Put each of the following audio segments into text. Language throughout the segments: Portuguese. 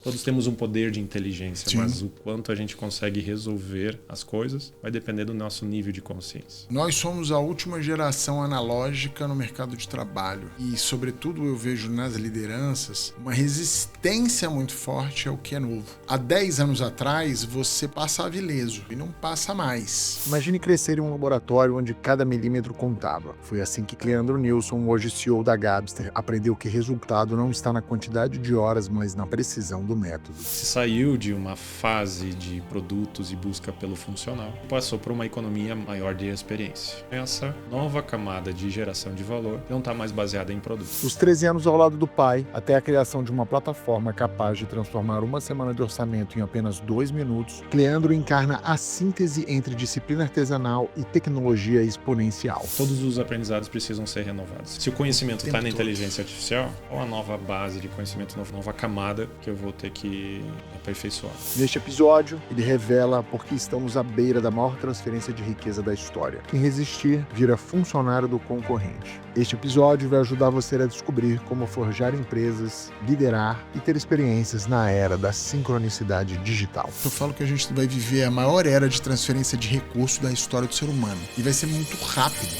Todos temos um poder de inteligência, Sim. mas o quanto a gente consegue resolver as coisas vai depender do nosso nível de consciência. Nós somos a última geração analógica no mercado de trabalho e, sobretudo, eu vejo nas lideranças uma resistência muito forte ao que é novo. Há 10 anos atrás, você passava ileso e não passa mais. Imagine crescer em um laboratório onde cada milímetro contava. Foi assim que Cleandro Nilson, hoje CEO da Gabster, aprendeu que resultado não está na quantidade de horas, mas na precisão do método. Se saiu de uma fase de produtos e busca pelo funcional, passou para uma economia maior de experiência. Essa nova camada de geração de valor não está mais baseada em produtos. Dos 13 anos ao lado do pai, até a criação de uma plataforma capaz de transformar uma semana de orçamento em apenas 2 minutos, Cleandro encarna a síntese entre disciplina artesanal e tecnologia exponencial. Todos os aprendizados precisam ser renovados. Se o conhecimento está na todo. inteligência artificial, qual a nova base de conhecimento, nova camada que eu vou ter que aperfeiçoar? Neste episódio, ele revela por que estamos à beira da maior transferência de riqueza da história. Quem resistir vira funcionário do concorrente. Este episódio vai ajudar você a descobrir como forjar empresas, liderar e ter experiências na era da sincronicidade digital. Eu falo que a gente vai viver a maior era de transferência de recursos da história do ser humano. E vai ser muito rápido.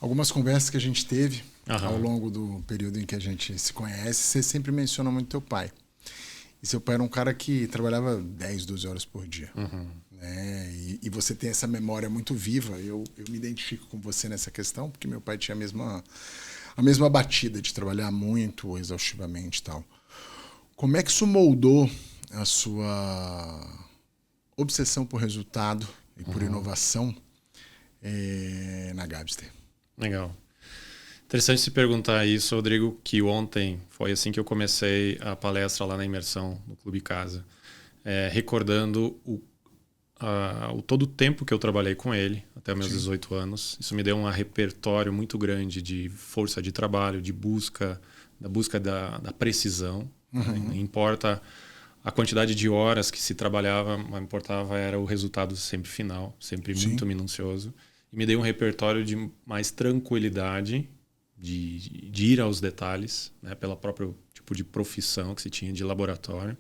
Algumas conversas que a gente teve ao longo do período em que a gente se conhece, você sempre menciona muito teu pai. E seu pai era um cara que trabalhava 10, 12 horas por dia. Né? E você tem essa memória muito viva. Eu me identifico com você nessa questão, porque meu pai tinha a mesma batida de trabalhar muito exaustivamente e tal. Como é que isso moldou a sua obsessão por resultado e por inovação na Gabster? Legal. Interessante se perguntar isso, Rodrigo, que ontem foi assim que eu comecei a palestra lá na imersão no Clube Casa, recordando todo o tempo que eu trabalhei com ele, até meus 18 anos. Isso me deu um repertório muito grande de força de trabalho, da busca da precisão. Não importa a quantidade de horas que se trabalhava, mas importava era o resultado sempre final, sempre muito minucioso. E me deu um repertório de mais tranquilidade, de ir aos detalhes, né, pelo próprio tipo de profissão que se tinha de laboratório,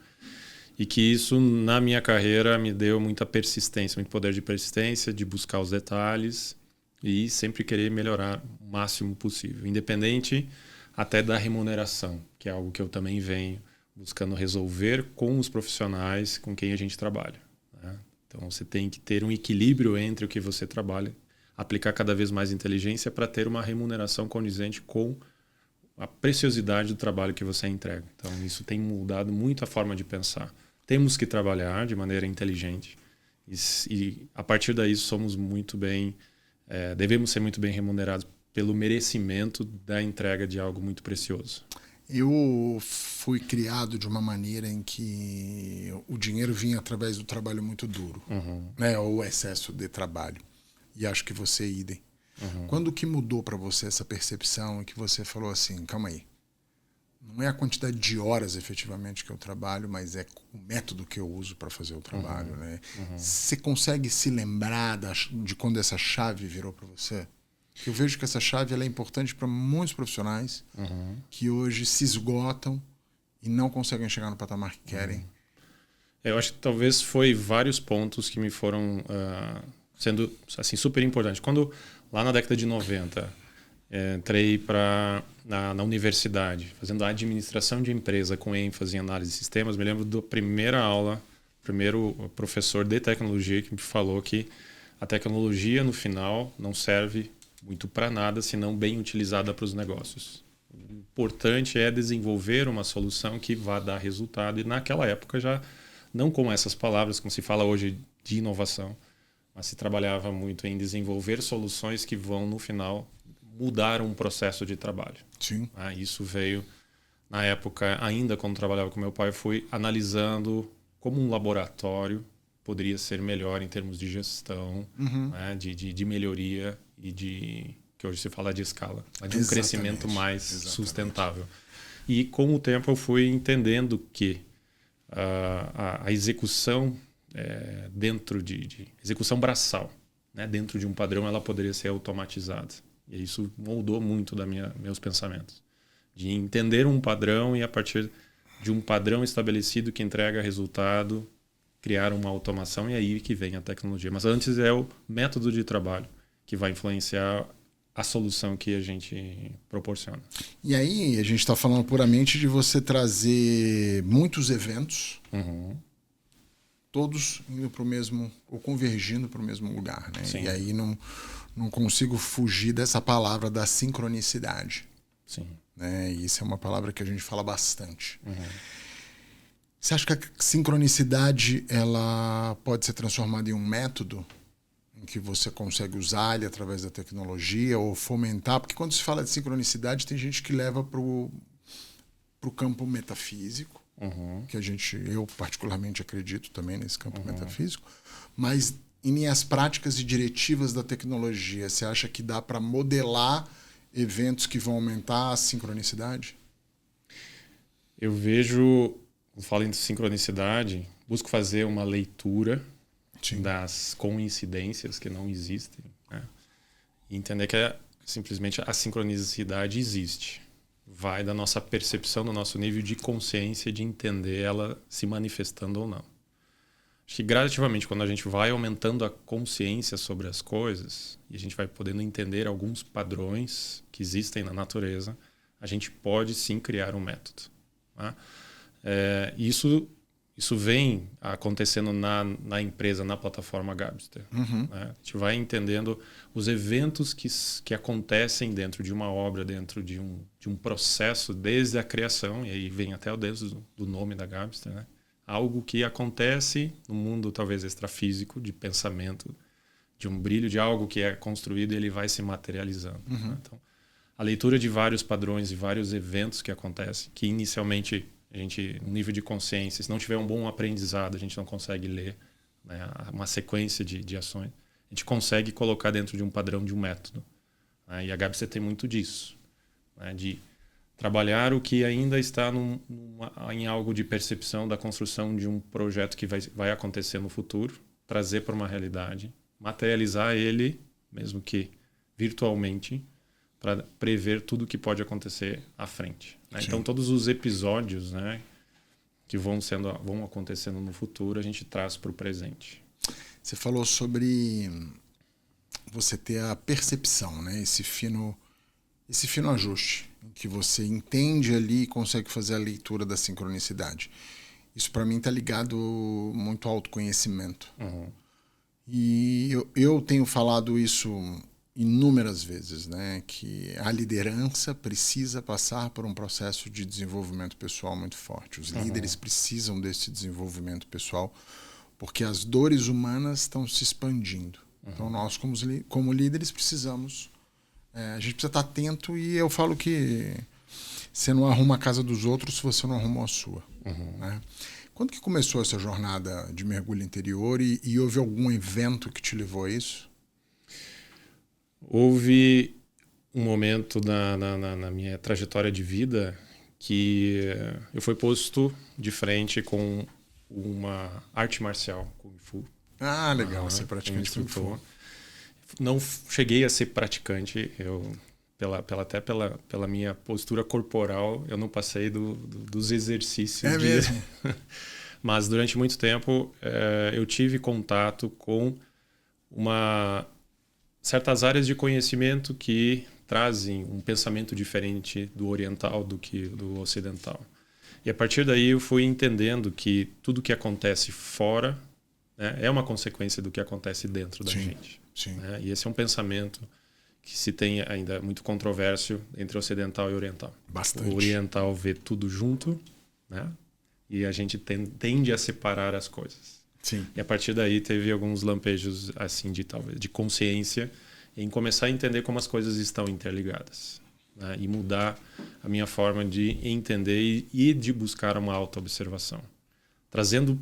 e que isso na minha carreira me deu muita persistência, muito poder de persistência, de buscar os detalhes e sempre querer melhorar o máximo possível, independente até da remuneração, que é algo que eu também venho buscando resolver com os profissionais com quem a gente trabalha, né? Então você tem que ter um equilíbrio entre o que você trabalha, aplicar cada vez mais inteligência para ter uma remuneração condizente com a preciosidade do trabalho que você entrega. Então, isso tem mudado muito a forma de pensar. Temos que trabalhar de maneira inteligente e a partir daí somos muito bem, devemos ser muito bem remunerados pelo merecimento da entrega de algo muito precioso. Eu fui criado de uma maneira em que o dinheiro vinha através do trabalho muito duro, né? Ou o excesso de trabalho. E acho que você idem. Quando que mudou para você essa percepção e que você falou assim, calma aí, não é a quantidade de horas efetivamente que eu trabalho, mas é o método que eu uso para fazer o trabalho, né? Você consegue se lembrar de quando essa chave virou para você? Eu vejo que essa chave ela é importante para muitos profissionais que hoje se esgotam e não conseguem chegar no patamar que querem. Eu acho que talvez foi vários pontos que me foram sendo assim, super importantes. Quando, lá na década de 90, entrei na universidade, fazendo administração de empresa com ênfase em análise de sistemas, me lembro da primeira aula, primeiro professor de tecnologia que me falou que a tecnologia, no final, não serve muito para nada, se não bem utilizada para os negócios. O importante é desenvolver uma solução que vá dar resultado. E naquela época já, não com essas palavras, como se fala hoje de inovação, mas se trabalhava muito em desenvolver soluções que vão, no final, mudar um processo de trabalho. Sim. Isso veio, na época, ainda quando trabalhava com meu pai, fui analisando como um laboratório poderia ser melhor em termos de gestão, né, de melhoria e que hoje se fala de escala, de um crescimento mais sustentável. E com o tempo eu fui entendendo que a execução dentro de execução braçal, né, dentro de um padrão, ela poderia ser automatizada. E isso moldou muito meus pensamentos. De entender um padrão e, a partir de um padrão estabelecido que entrega resultado, criar uma automação, e aí que vem a tecnologia. Mas antes é o método de trabalho que vai influenciar a solução que a gente proporciona. E aí a gente está falando puramente de você trazer muitos eventos, todos indo para o mesmo, ou convergindo para o mesmo lugar, né? Sim. E aí não consigo fugir dessa palavra da sincronicidade. Sim. Né? E isso é uma palavra que a gente fala bastante. Você acha que a sincronicidade ela pode ser transformada em um método em que você consegue usar ele através da tecnologia ou fomentar? Porque quando se fala de sincronicidade, tem gente que leva para o campo metafísico, que eu particularmente acredito também nesse campo metafísico, mas em linhas práticas e diretivas da tecnologia, você acha que dá para modelar eventos que vão aumentar a sincronicidade? Eu vejo, quando falo em sincronicidade, busco fazer uma leitura das coincidências que não existem, né? E entender que simplesmente a sincronicidade existe. Vai da nossa percepção, do nosso nível de consciência, de entender ela se manifestando ou não. Acho que gradativamente, quando a gente vai aumentando a consciência sobre as coisas e a gente vai podendo entender alguns padrões que existem na natureza, a gente pode sim criar um método, tá? Isso vem acontecendo na empresa, na plataforma Gabster. Né? A gente vai entendendo os eventos que acontecem dentro de uma obra, dentro de um processo, desde a criação, e aí vem até o dentro do nome da Gabster, né? Algo que acontece no mundo talvez extrafísico, de pensamento, de um brilho, de algo que é construído e ele vai se materializando. Né? Então, a leitura de vários padrões e vários eventos que acontecem, que inicialmente a gente, no nível de consciência, se não tiver um bom aprendizado, a gente não consegue ler, né, uma sequência de ações. A gente consegue colocar dentro de um padrão, de um método. Né? E a Gabster tem muito disso, né, de trabalhar o que ainda está em algo de percepção da construção de um projeto que vai acontecer no futuro, trazer para uma realidade, materializar ele, mesmo que virtualmente, para prever tudo o que pode acontecer à frente. Né? Então, todos os episódios, né, que vão acontecendo no futuro, a gente traz para o presente. Você falou sobre você ter a percepção, né? Esse fino ajuste, em que você entende ali e consegue fazer a leitura da sincronicidade. Isso, para mim, está ligado muito ao autoconhecimento. E eu tenho falado isso inúmeras vezes, né? Que a liderança precisa passar por um processo de desenvolvimento pessoal muito forte. Os líderes precisam desse desenvolvimento pessoal, porque as dores humanas estão se expandindo. Então, nós, como líderes, precisamos... a gente precisa estar atento, e eu falo que você não arruma a casa dos outros se você não arrumou a sua. Né? Quando que começou essa jornada de mergulho interior e houve algum evento que te levou a isso? Houve um momento na minha trajetória de vida que eu fui posto de frente com uma arte marcial, Kung Fu. Ah, legal, você praticante Kung Fu. Não cheguei a ser praticante, até pela minha postura corporal, eu não passei dos exercícios. É mesmo? Mas durante muito tempo eu tive contato com certas áreas de conhecimento que trazem um pensamento diferente do oriental do que do ocidental. E a partir daí eu fui entendendo que tudo que acontece fora, né, é uma consequência do que acontece dentro da gente. Sim. Né? E esse é um pensamento que se tem ainda muito controvérsia entre ocidental e oriental. Bastante. O oriental vê tudo junto, né? E a gente tende a separar as coisas. Sim. E a partir daí teve alguns lampejos assim de consciência em começar a entender como as coisas estão interligadas, né? E mudar a minha forma de entender e de buscar uma autoobservação. Trazendo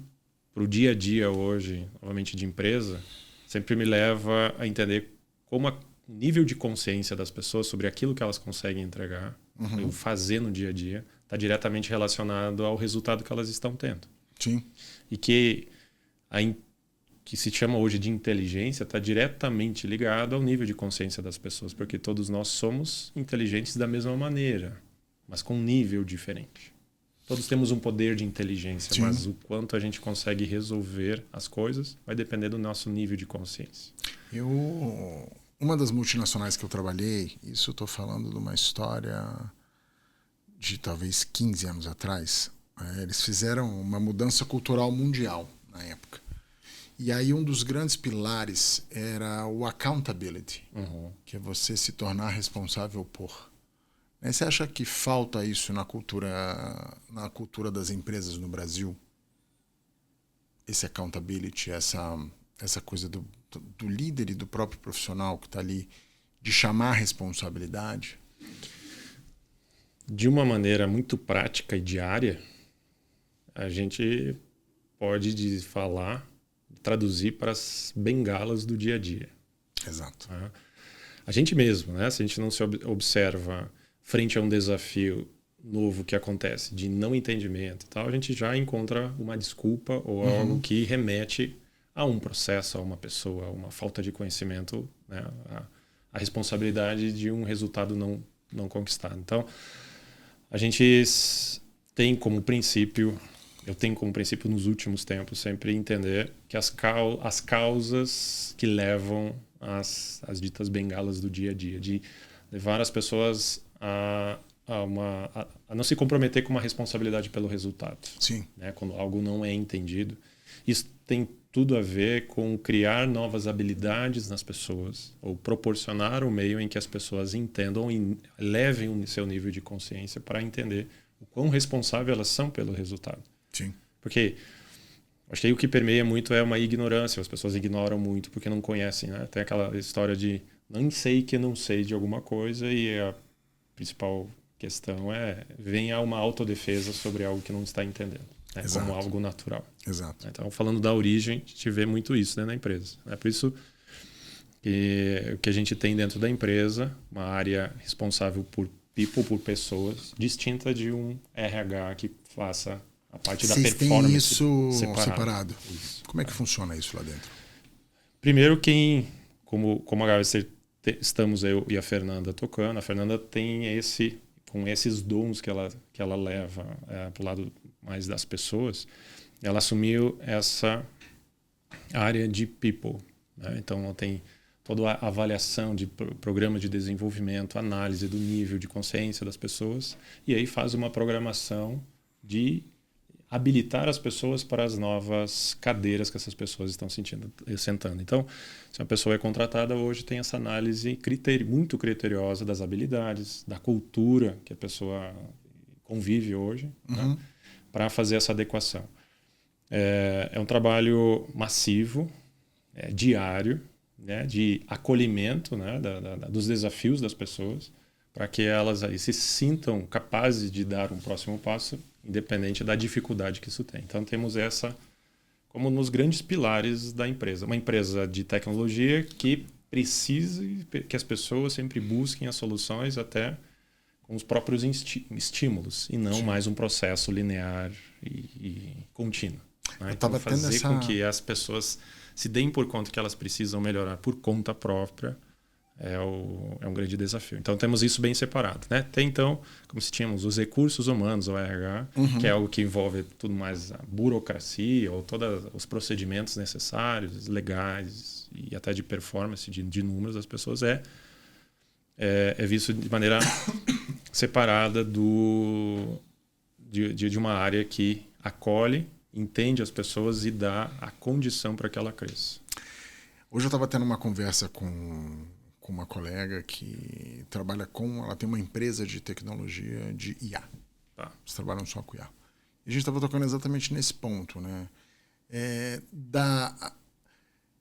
para o dia a dia hoje, novamente de empresa, sempre me leva a entender como o nível de consciência das pessoas sobre aquilo que elas conseguem entregar, ou fazer no dia a dia, está diretamente relacionado ao resultado que elas estão tendo. Sim. E que se chama hoje de inteligência está diretamente ligado ao nível de consciência das pessoas, porque todos nós somos inteligentes da mesma maneira, mas com um nível diferente. Todos temos um poder de inteligência, Sim. mas o quanto a gente consegue resolver as coisas vai depender do nosso nível de consciência. Uma das multinacionais que eu trabalhei, isso eu estou falando de uma história de talvez 15 anos atrás, eles fizeram uma mudança cultural mundial na época. E aí um dos grandes pilares era o accountability, que é você se tornar responsável por. Você acha que falta isso na cultura das empresas no Brasil? Esse accountability, essa coisa do líder e do próprio profissional que está ali, de chamar a responsabilidade? De uma maneira muito prática e diária, a gente pode traduzir para as bengalas do dia a dia. Exato. A gente mesmo, né? Se a gente não se observa frente a um desafio novo que acontece, de não entendimento e tal, a gente já encontra uma desculpa ou algo que remete a um processo, a uma pessoa, a uma falta de conhecimento, né? A responsabilidade de um resultado não conquistado. Então, a gente tem como princípio, eu tenho como princípio nos últimos tempos sempre entender que as causas que levam às ditas bengalas do dia a dia, de levar as pessoas a não se comprometer com uma responsabilidade pelo resultado. Sim. Né? Quando algo não é entendido. Isso tem tudo a ver com criar novas habilidades nas pessoas ou proporcionar o meio em que as pessoas entendam e levem o seu nível de consciência para entender o quão responsável elas são pelo resultado. Sim. Porque acho que aí o que permeia muito é uma ignorância. As pessoas ignoram muito porque não conhecem. Né? Tem aquela história de não sei que não sei de alguma coisa e a principal questão vem a uma autodefesa sobre algo que não está entendendo, né? Como algo natural. Exato. Então, falando da origem, a gente vê muito isso, né, na empresa. É por isso que a gente tem dentro da empresa uma área responsável por people, por pessoas, distinta de um RH que faça a parte da performance. Vocês têm isso separado? Isso. Como é que funciona isso lá dentro? Primeiro, como a HVC estamos eu e a Fernanda tocando, a Fernanda tem com esses dons que ela leva para o lado mais das pessoas, ela assumiu essa área de people, né? Então ela tem toda a avaliação de programa de desenvolvimento, análise do nível de consciência das pessoas, e aí faz uma programação de habilitar as pessoas para as novas cadeiras que essas pessoas estão sentando. Então, se uma pessoa é contratada hoje, tem essa análise muito criteriosa das habilidades, da cultura que a pessoa convive hoje, né, para fazer essa adequação. É um trabalho massivo, diário, né, de acolhimento, né, dos desafios das pessoas, para que elas aí se sintam capazes de dar um próximo passo, independente da dificuldade que isso tem. Então, temos essa como nos grandes pilares da empresa. Uma empresa de tecnologia que precisa que as pessoas sempre busquem as soluções até com os próprios estímulos, e não mais um processo linear e contínuo. Né? Então, fazer com que as pessoas se deem por conta que elas precisam melhorar por conta própria é um grande desafio. Então, temos isso bem separado. Né? Tem, então, como se tínhamos os recursos humanos, o RH, que é algo que envolve tudo mais a burocracia, ou todos os procedimentos necessários, legais e até de performance, de números das pessoas, é visto de maneira separada de uma área que acolhe, entende as pessoas e dá a condição para que ela cresça. Hoje eu estava tendo uma conversa com uma colega que trabalha ela tem uma empresa de tecnologia de IA. Tá. Eles trabalham só com IA. E a gente estava tocando exatamente nesse ponto, né?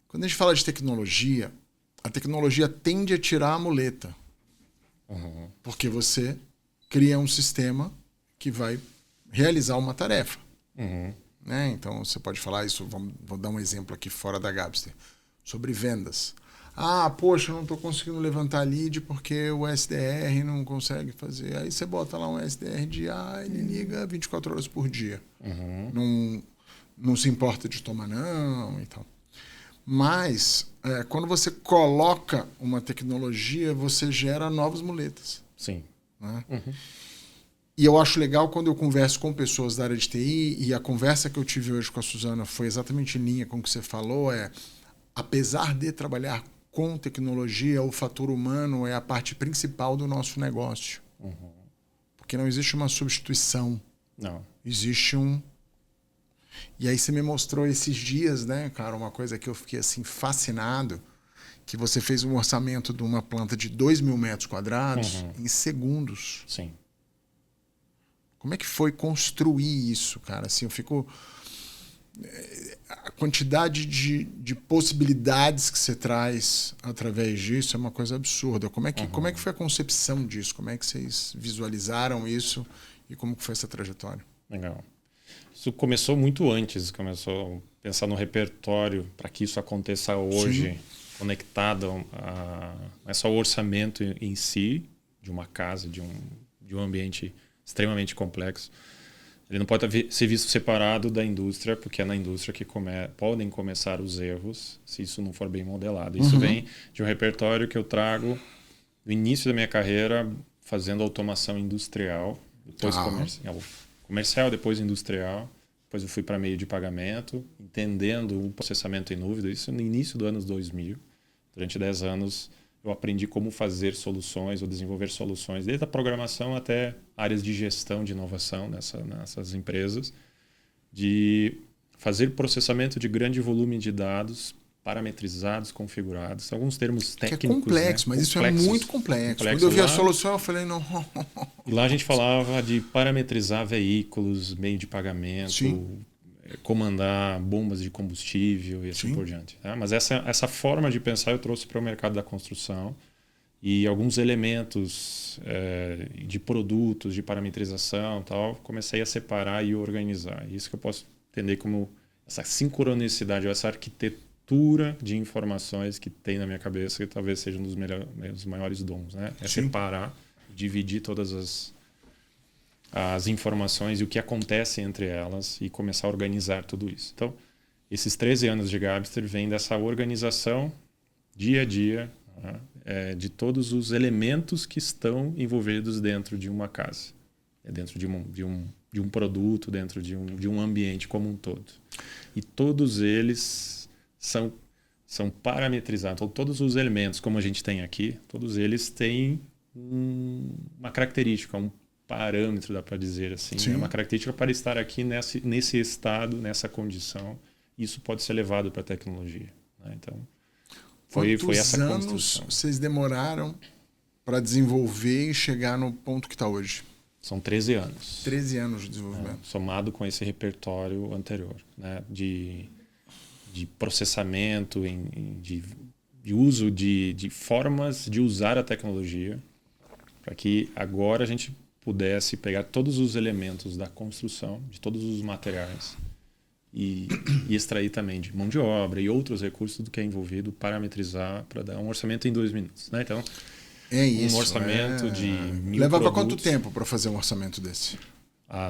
Quando a gente fala de tecnologia, a tecnologia tende a tirar a muleta. Porque você cria um sistema que vai realizar uma tarefa. Né? Então, você pode falar isso, vou dar um exemplo aqui fora da Gabster, sobre vendas. Poxa, eu não estou conseguindo levantar lead porque o SDR não consegue fazer. Aí você bota lá um SDR de ele liga 24 horas por dia. Não se importa de tomar não e tal. Mas, quando você coloca uma tecnologia, você gera novas muletas. Sim. Né? E eu acho legal quando eu converso com pessoas da área de TI, e a conversa que eu tive hoje com a Suzana foi exatamente em linha com o que você falou, apesar de trabalhar com tecnologia, o fator humano é a parte principal do nosso negócio. Uhum. Porque não existe uma substituição. Não. Existe um... E aí você me mostrou esses dias, né, cara, uma coisa que eu fiquei assim fascinado, que você fez um orçamento de uma planta de 2.000 metros quadrados em segundos. Sim. Como é que foi construir isso, cara? Assim, eu fico... A quantidade de possibilidades que você traz através disso é uma coisa absurda. Como é que foi a concepção disso? Como é que vocês visualizaram isso e como que foi essa trajetória? Legal. Isso começou muito antes, começou a pensar no repertório para que isso aconteça hoje, sim, conectado a não é só o orçamento em si, de uma casa, de um ambiente extremamente complexo. Ele não pode ser visto separado da indústria, porque é na indústria que podem começar os erros, se isso não for bem modelado. Isso vem de um repertório que eu trago do início da minha carreira, fazendo automação industrial, depois comercial, depois industrial. Depois eu fui para meio de pagamento, entendendo o processamento em nuvem. Isso no início dos anos 2000. Durante 10 anos, eu aprendi como fazer soluções ou desenvolver soluções, desde a programação até áreas de gestão de inovação nessas empresas, de fazer processamento de grande volume de dados parametrizados, configurados. Alguns termos técnicos. Que é complexo, né? Mas isso é muito complexo. Quando eu vi a solução, eu falei, não. E lá a gente falava de parametrizar veículos, meio de pagamento, sim, comandar bombas de combustível e assim, sim, por diante. Tá? Mas essa forma de pensar eu trouxe para o mercado da construção e alguns elementos de produtos, de parametrização tal, comecei a separar e organizar. Isso que eu posso entender como essa sincronicidade, ou essa arquitetura de informações que tem na minha cabeça, que talvez seja um dos maiores dons. Né? É separar, dividir todas as informações e o que acontece entre elas e começar a organizar tudo isso. Então, esses 13 anos de Gabster vêm dessa organização dia a dia, né, de todos os elementos que estão envolvidos dentro de uma casa, dentro de um produto, dentro de um ambiente como um todo. E todos eles são parametrizados. Então, todos os elementos, como a gente tem aqui, todos eles têm uma característica, um parâmetro, dá para dizer assim, né? Uma característica para estar aqui nesse estado, nessa condição. Isso pode ser levado para a tecnologia. Né? Então, foi essa construção. Quantos anos vocês demoraram para desenvolver e chegar no ponto que está hoje? São 13 anos. 13 anos de desenvolvimento. Somado com esse repertório anterior, né? de processamento, de uso de formas de usar a tecnologia, para que agora a gente pudesse pegar todos os elementos da construção, de todos os materiais, e extrair também de mão de obra e outros recursos do que é envolvido, parametrizar para dar um orçamento em 2 minutos. Né? Então, um orçamento de 1.000 Levava produtos, quanto tempo para fazer um orçamento desse?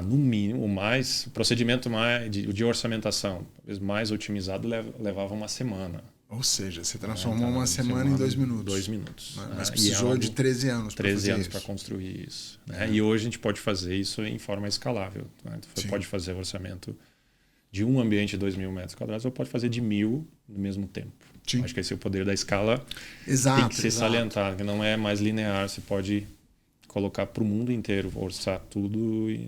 No mínimo, o procedimento de orçamentação mais otimizado levava uma semana. Ou seja, você transformou uma semana em 2 minutos. 2 minutos. Mas precisou de 13 anos para fazer 13 anos para construir isso. Né? E hoje a gente pode fazer isso em forma escalável. Né? Você pode fazer orçamento de um ambiente de 2.000 metros quadrados ou pode fazer de 1.000 no mesmo tempo. Sim. Acho que esse é o poder da escala. Exato, tem que ser salientado, que não é mais linear. Você pode colocar para o mundo inteiro, orçar tudo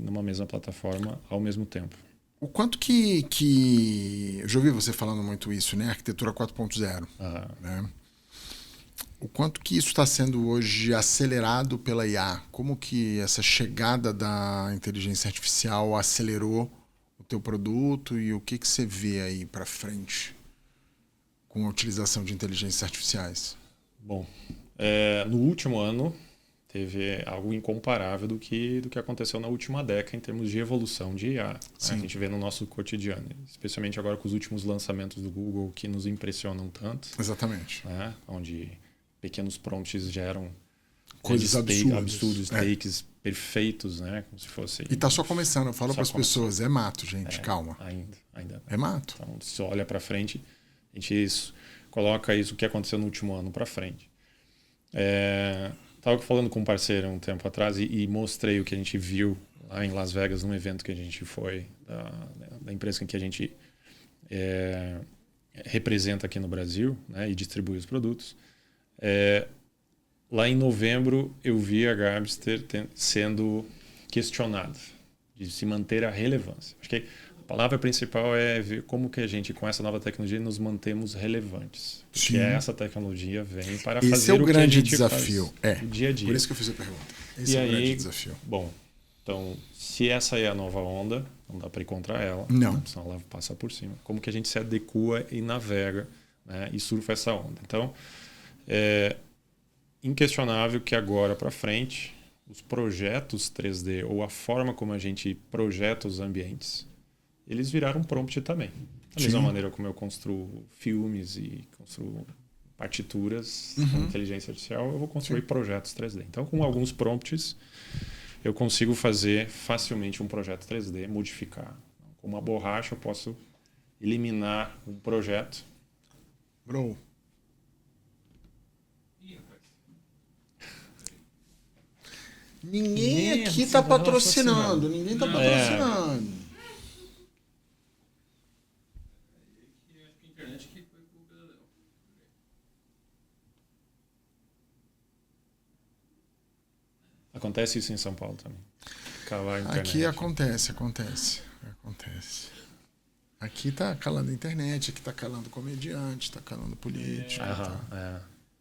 numa mesma plataforma ao mesmo tempo. O quanto que... Eu já ouvi você falando muito isso, né? Arquitetura 4.0. Né? O quanto que isso está sendo hoje acelerado pela IA? Como que essa chegada da inteligência artificial acelerou o teu produto e o que você vê aí para frente com a utilização de inteligências artificiais? Bom, no último ano teve algo incomparável do que aconteceu na última década em termos de evolução de IA. Né? A gente vê no nosso cotidiano, especialmente agora com os últimos lançamentos do Google que nos impressionam tanto. Exatamente. Né? Onde pequenos prompts geram coisas absurdas, takes perfeitos, né? Como se fosse. E está só começando. Eu falo para as pessoas, é mato, gente, calma. Ainda. É mato. Então, se olha para frente, a gente coloca isso que aconteceu no último ano para frente. Estava falando com um parceiro um tempo atrás e mostrei o que a gente viu lá em Las Vegas, num evento que a gente foi, da empresa que a gente representa aqui no Brasil, né, e distribui os produtos. Lá em novembro, eu vi a Garbster sendo questionada de se manter a relevância. Acho que a palavra principal é ver como que a gente, com essa nova tecnologia, nos mantemos relevantes. Porque essa tecnologia vem para fazer o grande que a gente desafio. faz no dia a dia. Por isso que eu fiz a pergunta. Esse é o grande desafio. Bom, então, se essa é a nova onda, não dá para ir contra ela. Não. Senão ela passa por cima. Como que a gente se adequa e navega, né, e surfa essa onda. Então, é inquestionável que agora para frente, os projetos 3D ou a forma como a gente projeta os ambientes, eles viraram prompt também. Da mesma maneira como eu construo filmes e construo partituras com inteligência artificial, eu vou construir projetos 3D. Então, com alguns prompts, eu consigo fazer facilmente um projeto 3D, modificar. Com uma borracha, eu posso eliminar um projeto. Bro. Ninguém aqui está patrocinando. Ninguém está patrocinando. Acontece isso em São Paulo também. Aqui acontece. Aqui tá calando a internet, aqui tá calando comediante, tá calando político.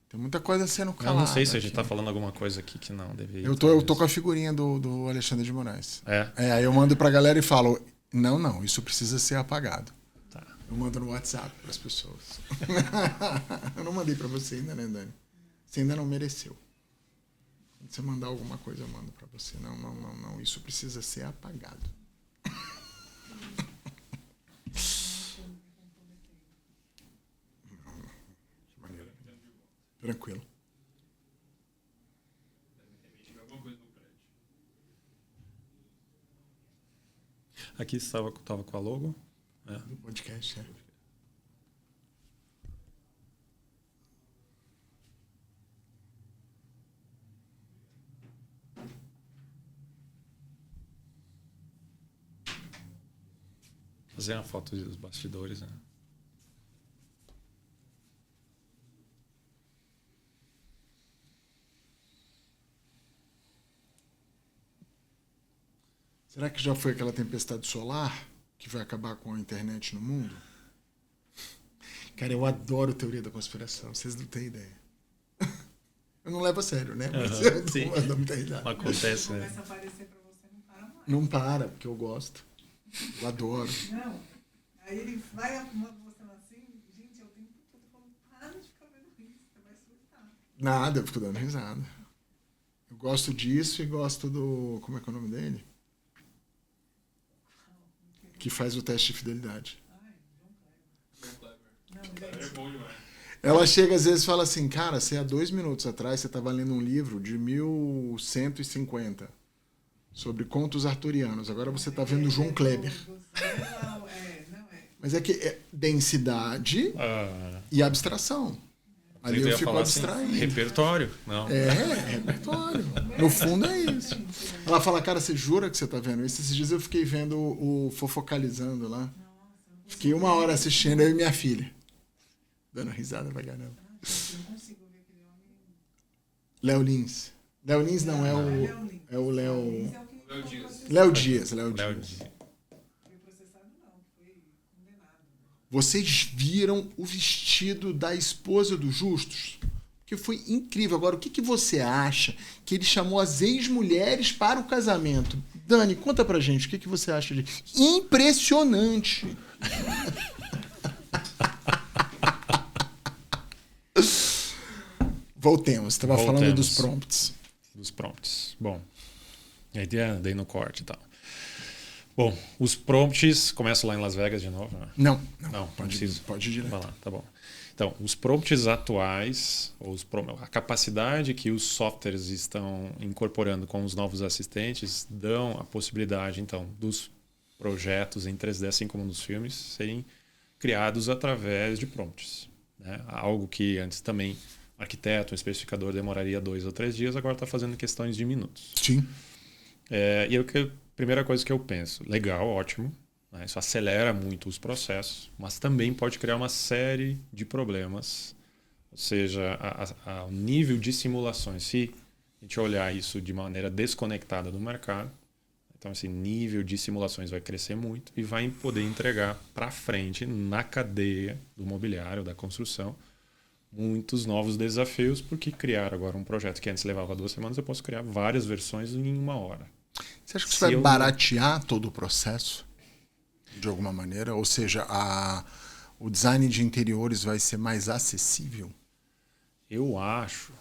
Tem muita coisa sendo calada. Eu não sei se a gente tá falando alguma coisa aqui que não deveria. Eu tô com a figurinha do Alexandre de Moraes. Aí eu mando pra galera e falo, não, isso precisa ser apagado. Tá. Eu mando no WhatsApp pras pessoas. Eu não mandei pra você ainda, né, Dani? Você ainda não mereceu. Quando você mandar alguma coisa, eu mando pra você. Não, isso precisa ser apagado. De maneira tranquilo. Aqui você estava com a logo? Do podcast, Fazer uma foto dos bastidores, né? Será que já foi aquela tempestade solar que vai acabar com a internet no mundo? Cara, eu adoro teoria da conspiração. Vocês não têm ideia. Eu não levo a sério, né? Mas eu dou muita risada. Acontece, né? Começa a aparecer pra você, não para mais. Não para, porque eu gosto. Eu adoro. Não. Aí ele vai mostrando assim, gente, eu tenho tudo falando, para de ficar vendo isso, você vai surtar. Nada, eu fico dando risada. Eu gosto disso e gosto do... Como é que é o nome dele? Que faz o teste de fidelidade. É bom demais. Ela chega às vezes e fala assim, cara, você há 2 minutos atrás você estava lendo um livro de 1150 sobre contos arturianos. Agora você está vendo João Kleber. Mas é que é densidade e abstração. Ali eu fico abstraindo. Assim, repertório. Não. Repertório. No fundo é isso. Ela fala, cara, você jura que você tá vendo isso? Esses dias eu fiquei vendo o Fofocalizando lá. Fiquei 1 hora assistindo, eu e minha filha. Dando risada pra caramba. Léo Lins. Léo Lins não, é o Léo... Léo Dias. Vocês viram o vestido da esposa do Justus? Que foi incrível. Agora, o que você acha que ele chamou as ex-mulheres para o casamento? Dani, conta pra gente, o que você acha de... Impressionante! Voltemos. Você estava falando dos prompts. Dos prompts. Bom, a ideia daí no corte e tal. Bom, os prompts... Começo lá em Las Vegas de novo? Né? Não, pode ir direto. Vai lá, tá bom. Então, os prompts atuais, a capacidade que os softwares estão incorporando com os novos assistentes dão a possibilidade, então, dos projetos em 3D, assim como nos filmes, serem criados através de prompts. Né? Algo que antes também um arquiteto, um especificador demoraria 2 ou 3 dias, agora está fazendo questões de minutos. Sim. E o que Primeira coisa que eu penso, legal, ótimo, né? Isso acelera muito os processos, mas também pode criar uma série de problemas. Ou seja, o nível de simulações, se a gente olhar isso de maneira desconectada do mercado, então esse nível de simulações vai crescer muito e vai poder entregar para frente, na cadeia do mobiliário, da construção, muitos novos desafios, porque criar agora um projeto que antes levava 2 semanas, eu posso criar várias versões em 1 hora. Você acha que isso vai baratear todo o processo? De alguma maneira? Ou seja, o design de interiores vai ser mais acessível? Eu acho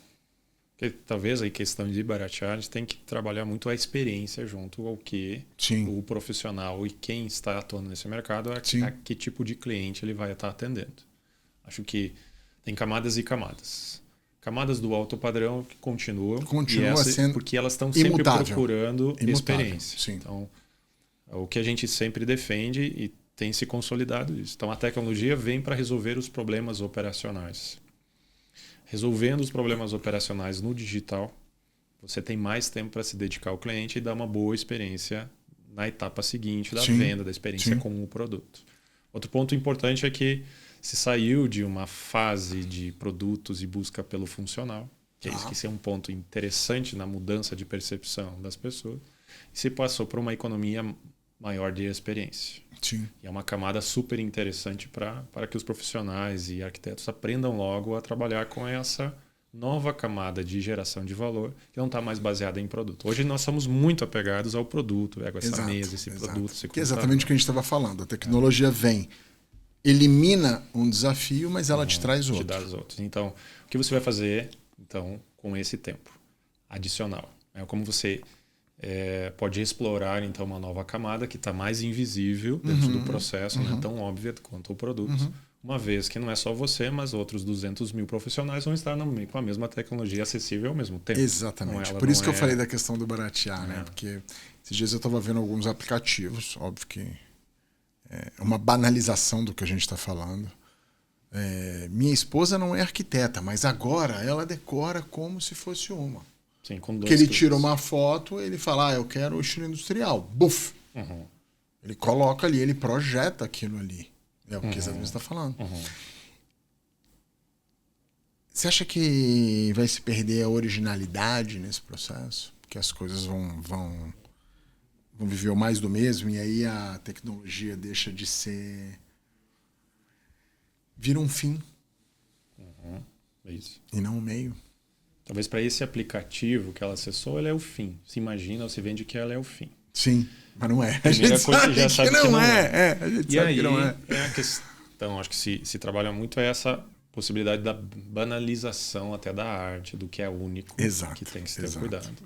que talvez a questão de baratear, a gente tem que trabalhar muito a experiência junto ao que o profissional e quem está atuando nesse mercado, a que tipo de cliente ele vai estar atendendo. Acho que tem camadas e camadas. Camadas do alto padrão que continuam sendo porque elas estão sempre procurando experiência. Sim. Então, o que a gente sempre defende e tem se consolidado isso. Então, a tecnologia vem para resolver os problemas operacionais. Resolvendo os problemas operacionais no digital, você tem mais tempo para se dedicar ao cliente e dar uma boa experiência na etapa seguinte da venda, da experiência com o produto. Outro ponto importante é que se saiu de uma fase de produtos e busca pelo funcional, que é isso que é um ponto interessante na mudança de percepção das pessoas, e se passou por uma economia maior de experiência. Sim. E é uma camada super interessante para que os profissionais e arquitetos aprendam logo a trabalhar com essa nova camada de geração de valor que não está mais baseada em produto. Hoje nós somos muito apegados ao produto, essa mesa, esse produto. Que é exatamente o que a gente estava falando. A tecnologia vem, elimina um desafio, mas ela te traz outro. Te dá os outros. Então, o que você vai fazer com esse tempo adicional? É como você pode explorar então uma nova camada que está mais invisível dentro do processo, não é tão óbvia quanto o produto, uma vez que não é só você, mas outros 200 mil profissionais vão estar com a mesma tecnologia acessível ao mesmo tempo. Exatamente. Por isso que eu falei da questão do baratear, né? Porque esses dias eu estava vendo alguns aplicativos, óbvio que é uma banalização do que a gente está falando. Minha esposa não é arquiteta, mas agora ela decora como se fosse uma. Sim, com 2 que ele tira uma foto, ele fala, eu quero o estilo industrial. Buf! Ele coloca ali, ele projeta aquilo ali. É o que exatamente você está falando. Você acha que vai se perder a originalidade nesse processo? Que as coisas vão viver o mais do mesmo e aí a tecnologia deixa de ser... Vira um fim. É isso. E não um meio. Talvez para esse aplicativo que ela acessou, ela é o fim. Se imagina ou se vende que ela é o fim. Sim, mas não é. Primeira coisa que já sabe que não é. A gente sabe que não é. É a questão, acho que se trabalha muito essa possibilidade da banalização até da arte, do que é único, que tem que se ter cuidado. Exato.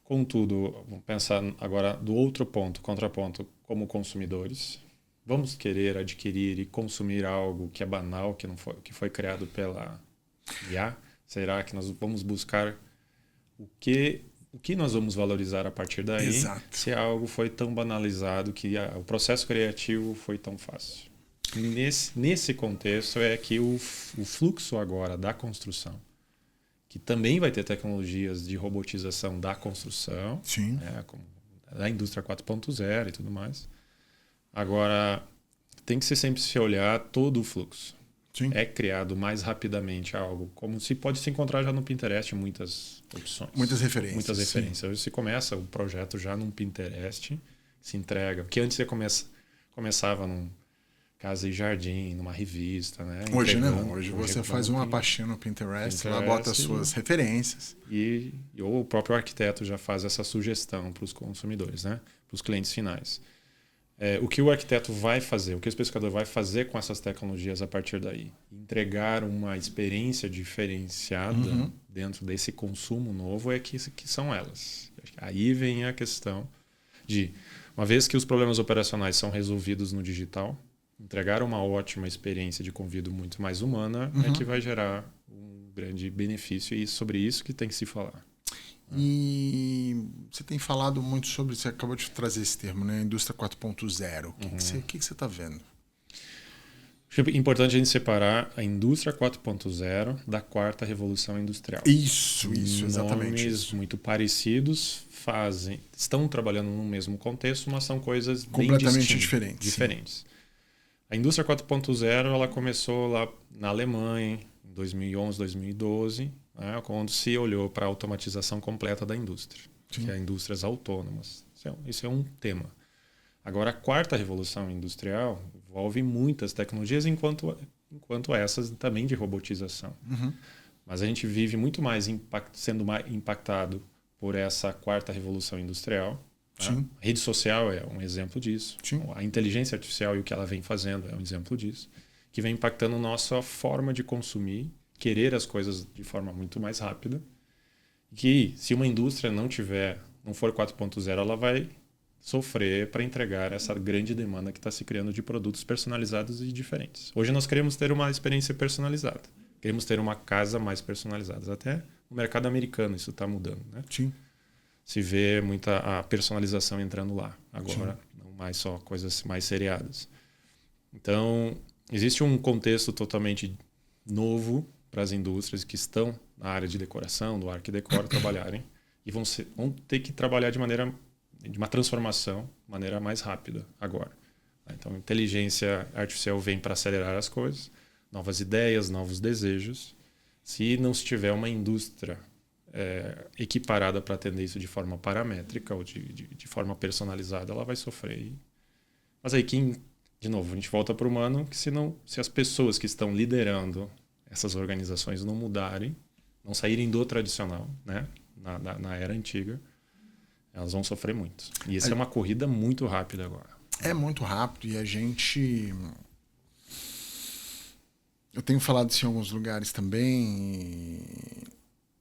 Contudo, vamos pensar agora do outro ponto, contraponto, como consumidores. Vamos querer adquirir e consumir algo que é banal, que foi criado pela IA? Será que nós vamos buscar o que nós vamos valorizar a partir daí? Exato. Se algo foi tão banalizado que o processo criativo foi tão fácil. Nesse contexto é que o fluxo agora da construção, que também vai ter tecnologias de robotização da construção, como da indústria 4.0 e tudo mais. Agora, tem que sempre se olhar todo o fluxo. Sim. É criado mais rapidamente algo, como se pode se encontrar já no Pinterest muitas opções. Muitas referências. Sim. Hoje se começa o projeto já num Pinterest, se entrega. Porque antes você começava num Casa e Jardim, numa revista, né? Hoje não. Hoje você faz uma pastinha no Pinterest, lá bota as suas referências. Ou o próprio arquiteto já faz essa sugestão para os consumidores, né? Para os clientes finais. O que o arquiteto vai fazer, o que o especificador vai fazer com essas tecnologias a partir daí? Entregar uma experiência diferenciada dentro desse consumo novo que são elas. Aí vem a questão de, uma vez que os problemas operacionais são resolvidos no digital, entregar uma ótima experiência de convívio muito mais humana é que vai gerar um grande benefício, e sobre isso que tem que se falar. E você tem falado muito sobre, você acabou de trazer esse termo, né? Indústria 4.0. O que você está vendo? Acho importante a gente separar a indústria 4.0 da quarta revolução industrial. Isso, exatamente. Nomes muito parecidos estão trabalhando no mesmo contexto, mas são coisas completamente bem diferentes. A indústria 4.0 ela começou lá na Alemanha em 2011, 2012, né, quando se olhou para a automatização completa da indústria, que é indústrias autônomas. Isso é um tema. Agora, a quarta revolução industrial envolve muitas tecnologias, enquanto essas também de robotização. Mas a gente vive muito mais sendo mais impactado por essa quarta revolução industrial. Né? A rede social é um exemplo disso. A inteligência artificial e o que ela vem fazendo é um exemplo disso. Que vem impactando nossa forma de consumir, querer as coisas de forma muito mais rápida. Que se uma indústria não for 4.0, ela vai sofrer para entregar essa grande demanda que está se criando de produtos personalizados e diferentes. Hoje nós queremos ter uma experiência personalizada. Queremos ter uma casa mais personalizada. Até no mercado americano isso está mudando. Né? Se vê muita a personalização entrando lá agora, não mais só coisas mais seriadas. Então, existe um contexto totalmente novo para as indústrias que estão na área de decoração, do Arq Decor, trabalharem e vão ter que trabalhar de uma transformação de maneira mais rápida agora. Então, a inteligência artificial vem para acelerar as coisas, novas ideias, novos desejos. Se não se tiver uma indústria equiparada para atender isso de forma paramétrica ou de forma personalizada, ela vai sofrer. Mas aí, de novo, a gente volta para o humano, que se as pessoas que estão liderando essas organizações não mudarem, não saírem do tradicional, né, na era antiga, elas vão sofrer muito. E isso é uma corrida muito rápida agora. É muito rápido e eu tenho falado isso em alguns lugares também.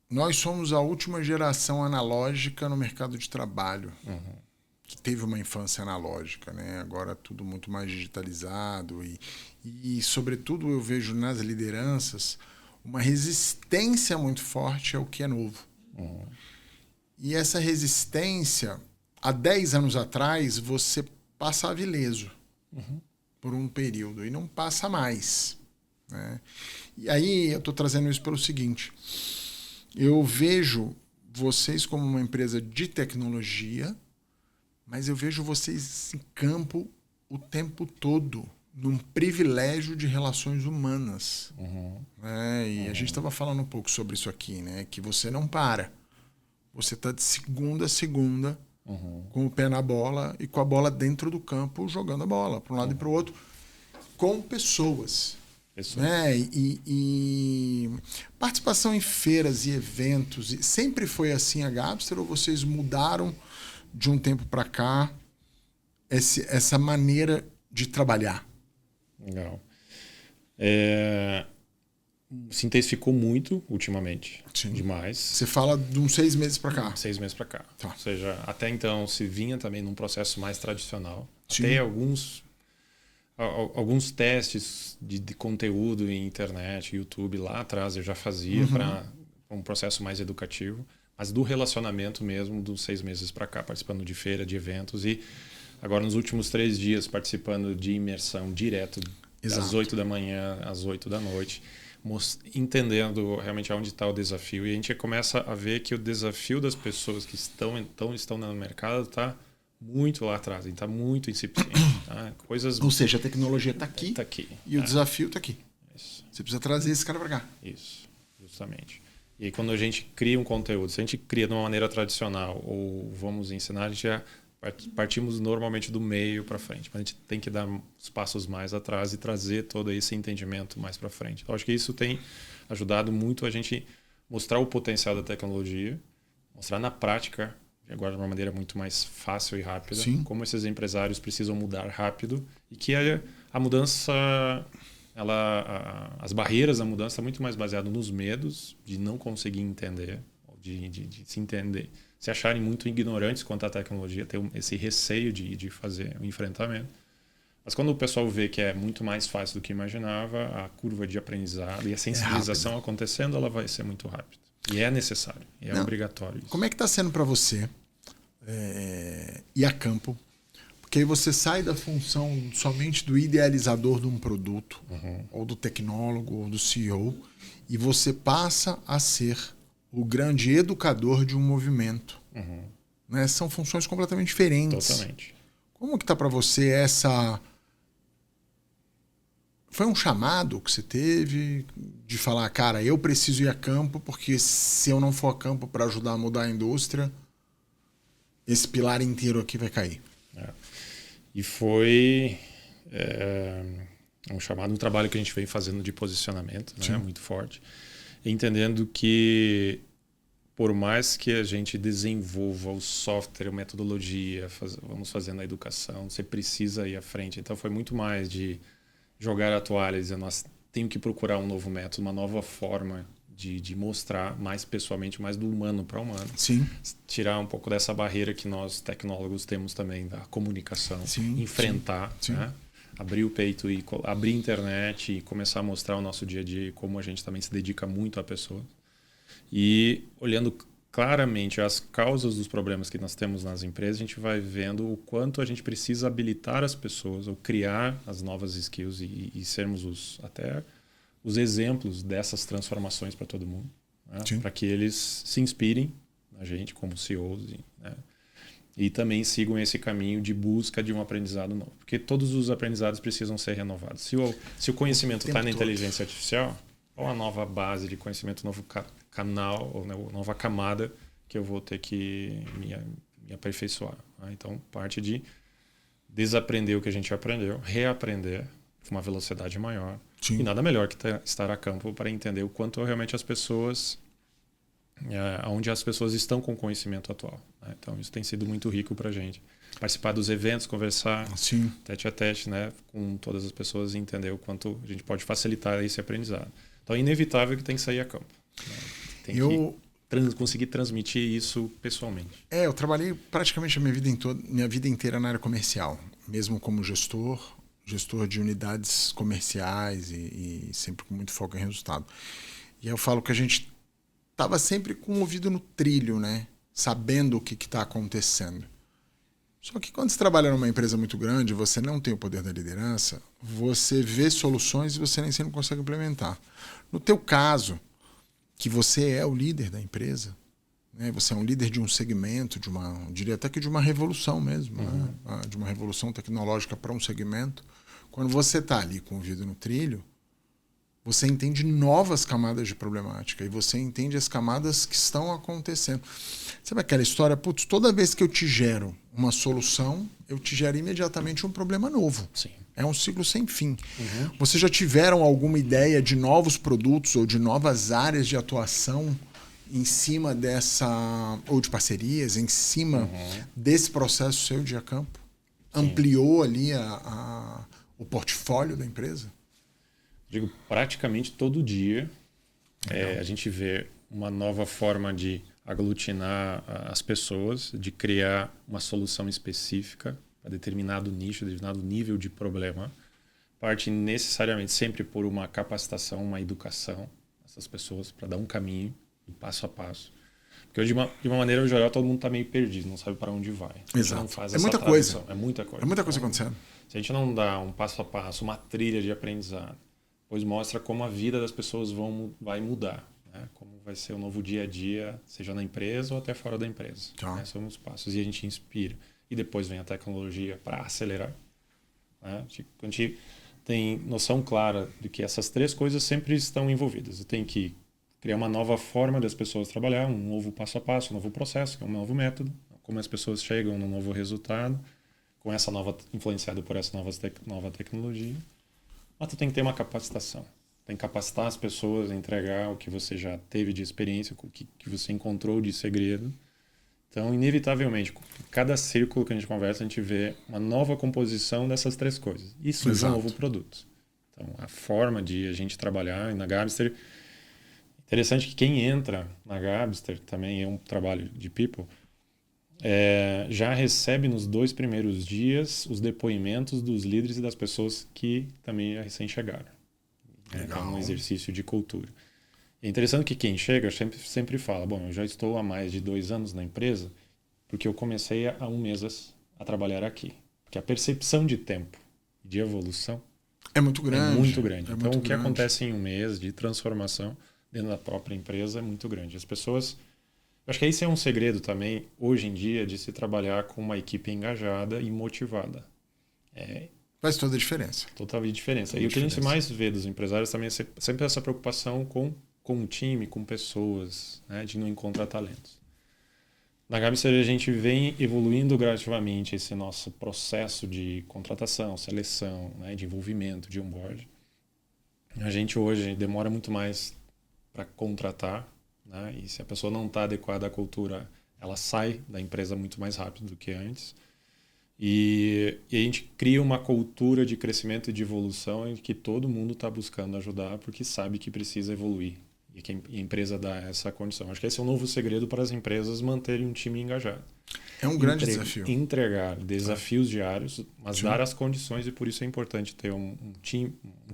Nós somos a última geração analógica no mercado de trabalho, que teve uma infância analógica, né? Agora tudo muito mais digitalizado e, sobretudo, eu vejo nas lideranças uma resistência muito forte ao que é novo. E essa resistência, há 10 anos atrás, você passava ileso por um período e não passa mais. Né? E aí eu estou trazendo isso pelo seguinte: eu vejo vocês como uma empresa de tecnologia, mas eu vejo vocês em campo o tempo todo, num privilégio de relações humanas. Né? E a gente estava falando um pouco sobre isso aqui, né? Que você não para. Você está de segunda a segunda com o pé na bola e com a bola dentro do campo, jogando a bola para um lado e para o outro, com pessoas. Né? E participação em feiras e eventos, sempre foi assim a Gabster, ou vocês mudaram de um tempo para cá essa maneira de trabalhar? Legal. Se intensificou muito ultimamente. Demais. Você fala de uns 6 meses para cá? 6 meses para cá. Tá. Ou seja, até então se vinha também num processo mais tradicional. Até alguns testes de conteúdo em internet, YouTube, lá atrás eu já fazia para um processo mais educativo. Mas do relacionamento mesmo, dos 6 meses para cá, participando de feira, de eventos. E agora nos últimos 3 dias participando de imersão direto, das 8 da manhã às 8 da noite. Entendendo realmente onde está o desafio, e a gente começa a ver que o desafio das pessoas que estão no mercado está muito lá atrás, está muito incipiente. Tá? Ou seja, a tecnologia está aqui, e o desafio está aqui. Isso. Você precisa trazer esse cara para cá. Isso, justamente. E aí, quando a gente cria um conteúdo, se a gente cria de uma maneira tradicional ou vamos ensinar, a gente já partimos normalmente do meio para frente, mas a gente tem que dar os passos mais atrás e trazer todo esse entendimento mais para frente. Eu acho que isso tem ajudado muito a gente mostrar o potencial da tecnologia, mostrar na prática, agora de uma maneira muito mais fácil e rápida, como esses empresários precisam mudar rápido e que a mudança, as barreiras da mudança estão muito mais baseadas nos medos de não conseguir entender, de se entender, se acharem muito ignorantes quanto à tecnologia, ter esse receio de fazer o enfrentamento. Mas quando o pessoal vê que é muito mais fácil do que imaginava, a curva de aprendizado e a sensibilização acontecendo, ela vai ser muito rápida. E é necessário, é obrigatório isso. Como é que está sendo para você ir a campo? Porque aí você sai da função somente do idealizador de um produto, ou do tecnólogo, ou do CEO, e você passa a ser o grande educador de um movimento. Né? São funções completamente diferentes. Totalmente. Como que tá para você essa... Foi um chamado que você teve de falar, cara, eu preciso ir a campo, porque se eu não for a campo para ajudar a mudar a indústria, esse pilar inteiro aqui vai cair. E foi um chamado, um trabalho que a gente vem fazendo de posicionamento, né? Muito forte. Entendendo que, por mais que a gente desenvolva o software, a metodologia, vamos fazendo a educação, você precisa ir à frente. Então foi muito mais de jogar a toalha e dizer, nós temos que procurar um novo método, uma nova forma de mostrar mais pessoalmente, mais do humano para humano. Sim. Tirar um pouco dessa barreira que nós tecnólogos temos também da comunicação. Sim, enfrentar, sim. Né? Abrir o peito e abrir a internet e começar a mostrar o nosso dia a dia e como a gente também se dedica muito à pessoa. E olhando claramente as causas dos problemas que nós temos nas empresas, a gente vai vendo o quanto a gente precisa habilitar as pessoas ou criar as novas skills e sermos até os exemplos dessas transformações para todo mundo, né? Para que eles se inspirem na gente como CEOs, né? E também sigam esse caminho de busca de um aprendizado novo. Porque todos os aprendizados precisam ser renovados. Se o conhecimento está na inteligência artificial, qual a nova base de conhecimento, novo canal, ou nova camada que eu vou ter que me aperfeiçoar? Né? Então, parte de desaprender o que a gente aprendeu, reaprender com uma velocidade maior. Sim. E nada melhor que estar a campo para entender o quanto realmente as pessoas... onde as pessoas estão com o conhecimento atual. Né? Então, isso tem sido muito rico para a gente. Participar dos eventos, conversar tete a tete, né, com todas as pessoas e entender o quanto a gente pode facilitar esse aprendizado. Então, é inevitável que tem que sair a campo. Né? Tem que conseguir transmitir isso pessoalmente. Eu trabalhei praticamente a minha vida inteira na área comercial, mesmo como gestor de unidades comerciais e sempre com muito foco em resultado. E eu falo que a gente estava sempre com o ouvido no trilho, né? Sabendo o que está acontecendo. Só que quando você trabalha numa empresa muito grande, você não tem o poder da liderança, você vê soluções e você nem sempre consegue implementar. No teu caso, que você é o líder da empresa, né? Você é um líder de um segmento, diria até que de uma revolução mesmo, né? De uma revolução tecnológica para um segmento. Quando você está ali com o ouvido no trilho, você entende novas camadas de problemática e você entende as camadas que estão acontecendo. Sabe aquela história? Putz, toda vez que eu te gero uma solução, eu te gero imediatamente um problema novo. Sim. É um ciclo sem fim. Vocês já tiveram alguma ideia de novos produtos ou de novas áreas de atuação em cima ou de parcerias, em cima desse processo seu de campo? Ampliou ali o portfólio da empresa? Digo, praticamente todo dia a gente vê uma nova forma de aglutinar as pessoas, de criar uma solução específica para determinado nicho, determinado nível de problema. Parte necessariamente sempre por uma capacitação, uma educação dessas pessoas para dar um caminho, um passo a passo. Porque de uma maneira geral todo mundo está meio perdido, não sabe para onde vai. Exato. Não faz É essa muita tradução. coisa. É muita coisa. É muita coisa acontecendo. Se a gente não dá um passo a passo, uma trilha de aprendizado, pois mostra como a vida das pessoas vai mudar, né? Como vai ser o novo dia a dia, seja na empresa ou até fora da empresa. Né? São os passos e a gente inspira. E depois vem a tecnologia para acelerar. Né? A gente tem noção clara de que essas três coisas sempre estão envolvidas. Você tem que criar uma nova forma das pessoas trabalhar, um novo passo a passo, um novo processo, que é um novo método, como as pessoas chegam no novo resultado, com essa influenciado por essa nova tecnologia. Mas tu tem que ter uma capacitação. Tem que capacitar as pessoas a entregar o que você já teve de experiência, o que você encontrou de segredo. Então, inevitavelmente, cada círculo que a gente conversa, a gente vê uma nova composição dessas três coisas. Isso é um novo produto. Então, a forma de a gente trabalhar na Gabster... Interessante que quem entra na Gabster, também é um trabalho de people, já recebe nos 2 primeiros dias os depoimentos dos líderes e das pessoas que também já recém chegaram. É um exercício de cultura. É interessante que quem chega sempre fala, bom, eu já estou há mais de 2 anos na empresa porque eu comecei há 1 mês a trabalhar aqui. Porque a percepção de tempo, de evolução, é muito grande. É muito grande. É então, muito o que grande. acontece em um mês de transformação dentro da própria empresa é muito grande. As pessoas... Eu acho que esse é um segredo também, hoje em dia, de se trabalhar com uma equipe engajada e motivada. Faz toda a diferença. Totalmente diferença. E o que a gente mais vê dos empresários também é sempre essa preocupação com o time, com pessoas, né, de não encontrar talentos. Na Gabster a gente vem evoluindo gradativamente esse nosso processo de contratação, seleção, né, de envolvimento, de onboard. A gente hoje demora muito mais para contratar, né, e se a pessoa não está adequada à cultura, ela sai da empresa muito mais rápido do que antes. E a gente cria uma cultura de crescimento e de evolução em que todo mundo está buscando ajudar porque sabe que precisa evoluir. E que a empresa dá essa condição. Acho que esse é um novo segredo para as empresas manterem um time engajado. É um grande desafio. Entregar desafios diários, mas dar as condições, e por isso é importante ter um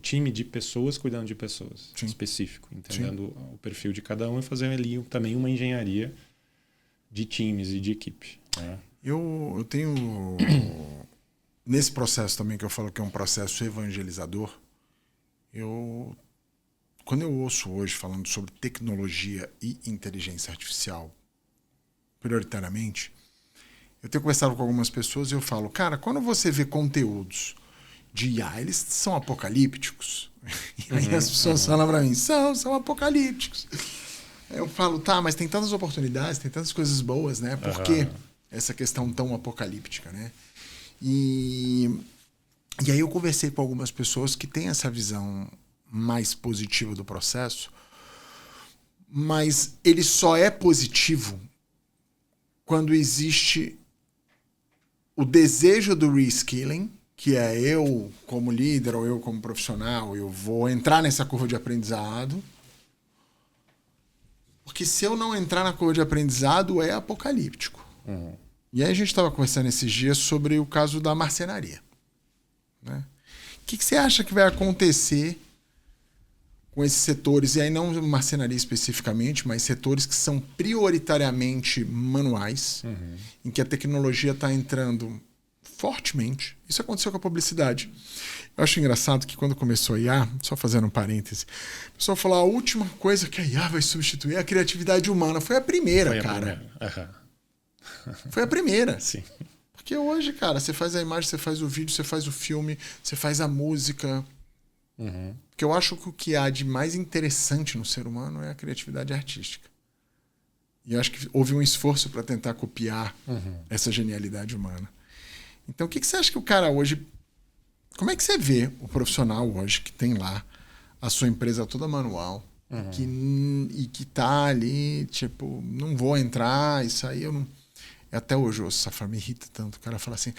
time de pessoas cuidando de pessoas, específico, entendendo o perfil de cada um e fazer ali também uma engenharia de times e de equipe. Né? Eu tenho... Nesse processo também, que eu falo que é um processo evangelizador, quando eu ouço hoje falando sobre tecnologia e inteligência artificial, prioritariamente, eu tenho conversado com algumas pessoas e eu falo, cara, quando você vê conteúdos de IA, eles são apocalípticos. E aí as pessoas falam pra mim, são apocalípticos. Aí eu falo, tá, mas tem tantas oportunidades, tem tantas coisas boas, né? Por que essa questão tão apocalíptica, né? E aí eu conversei com algumas pessoas que têm essa visão mais positiva do processo, mas ele só é positivo quando existe o desejo do reskilling, que é eu como líder ou eu como profissional, eu vou entrar nessa curva de aprendizado, porque se eu não entrar na curva de aprendizado é apocalíptico. E aí a gente estava conversando esses dias sobre o caso da marcenaria, né? O que você acha que vai acontecer com esses setores, e aí não marcenaria especificamente, mas setores que são prioritariamente manuais, em que a tecnologia está entrando fortemente. Isso aconteceu com a publicidade. Eu acho engraçado que quando começou a IA, só fazendo um parêntese, o pessoal falou, a última coisa que a IA vai substituir é a criatividade humana. Foi a primeira, cara. Foi a primeira. Sim. Porque hoje, cara, você faz a imagem, você faz o vídeo, você faz o filme, você faz a música. Porque eu acho que o que há de mais interessante no ser humano é a criatividade artística. E eu acho que houve um esforço para tentar copiar essa genialidade humana. Então, o que você acha que o cara hoje... Como é que você vê o profissional hoje que tem lá a sua empresa toda manual e que tá ali, tipo, não vou entrar, isso aí eu não... Até hoje, o Safar me irrita tanto. O cara fala assim,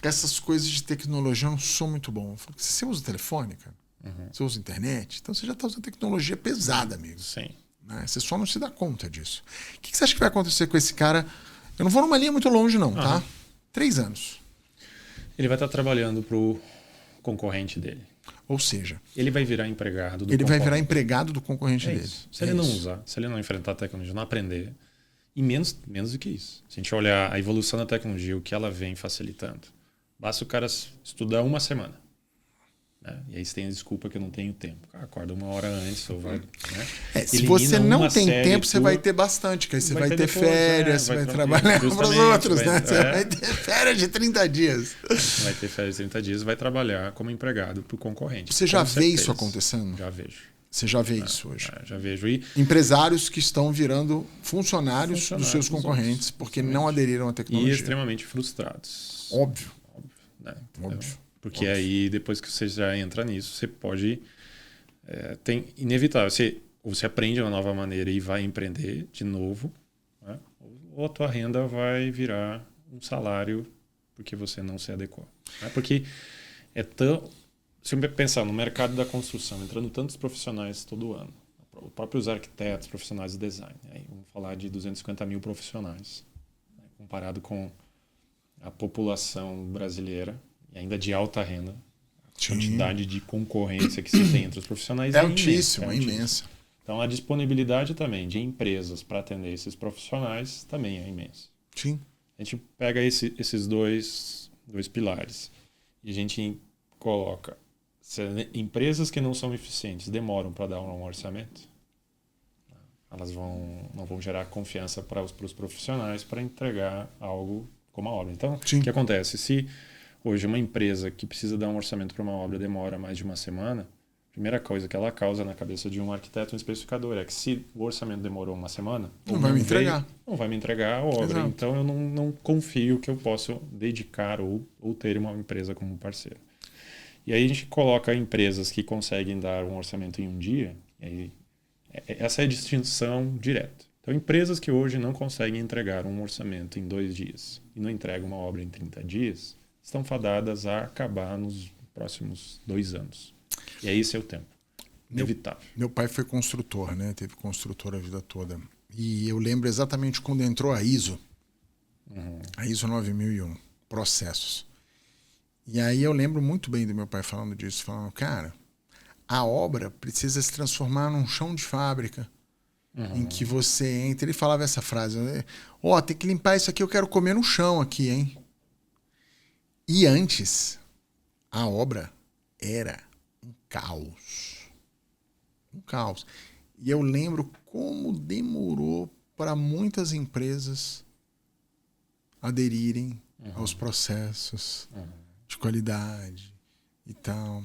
essas coisas de tecnologia eu não sou muito bom. Eu falo, você usa o telefone, cara? Você usa a internet? Então você já está usando tecnologia pesada, amigo. Sim. Né? Você só não se dá conta disso. O que você acha que vai acontecer com esse cara? Eu não vou numa linha muito longe, não, tá? 3 anos. Ele vai estar trabalhando para o concorrente dele. Ou seja, ele vai virar empregado do Ele vai virar empregado do concorrente dele. Se ele não usar, se ele não enfrentar a tecnologia, não aprender, e menos do que isso. Se a gente olhar a evolução da tecnologia, o que ela vem facilitando, basta o cara estudar uma semana. Né? E aí você tem a desculpa que eu não tenho tempo. Acorda 1 hora antes ou vai... Né? Se você não tem tempo, você vai ter bastante. Que aí você vai ter depois, férias, você vai trabalhar para os outros. Né? Você vai ter férias de 30 dias. Vai ter férias de 30 dias, vai trabalhar como empregado para o concorrente. Você já vê isso acontecendo? Já vejo. Você já vê isso hoje? Já vejo. E empresários que estão virando funcionários dos seus concorrentes porque não aderiram à tecnologia. E extremamente frustrados. Óbvio. Né? Óbvio. Porque aí, depois que você já entra nisso, você pode... tem inevitável. Ou você aprende uma nova maneira e vai empreender de novo, né? Ou a tua renda vai virar um salário porque você não se adequou. Né? Porque é tão... Se eu pensar no mercado da construção, entrando tantos profissionais todo ano, os próprios arquitetos, profissionais de design, aí vamos falar de 250 mil profissionais, né? Comparado com a população brasileira, e ainda de alta renda, a quantidade de concorrência que se tem entre os profissionais é altíssima, é imensa. Então a disponibilidade também de empresas para atender esses profissionais também é imensa. Sim. A gente pega esses dois 2 pilares. E a gente coloca, se empresas que não são eficientes demoram para dar um orçamento, elas não vão gerar confiança para os profissionais para entregar algo como a obra. Então, Sim. o que acontece? Se hoje uma empresa que precisa dar um orçamento para uma obra demora mais de uma semana, a primeira coisa que ela causa na cabeça de um arquiteto, um especificador, é que se o orçamento demorou uma semana, não vai me entregar. Não vai me entregar a obra. Exato. Então, eu não confio que eu possa dedicar ou ter uma empresa como parceiro. E aí a gente coloca empresas que conseguem dar um orçamento em um dia, e aí essa é a distinção direta. Então, empresas que hoje não conseguem entregar um orçamento em 2 dias e não entregam uma obra em 30 dias, estão fadadas a acabar nos próximos 2 anos. E aí esse é o tempo. Inevitável. Meu pai foi construtor, né? Teve construtor a vida toda. E eu lembro exatamente quando entrou a ISO. A ISO 9001, processos. E aí eu lembro muito bem do meu pai falando disso, falando, cara, a obra precisa se transformar num chão de fábrica em que você entra. Ele falava essa frase, tem que limpar isso aqui, eu quero comer no chão aqui, hein? E antes, a obra era um caos. Um caos. E eu lembro como demorou para muitas empresas aderirem aos processos de qualidade e tal.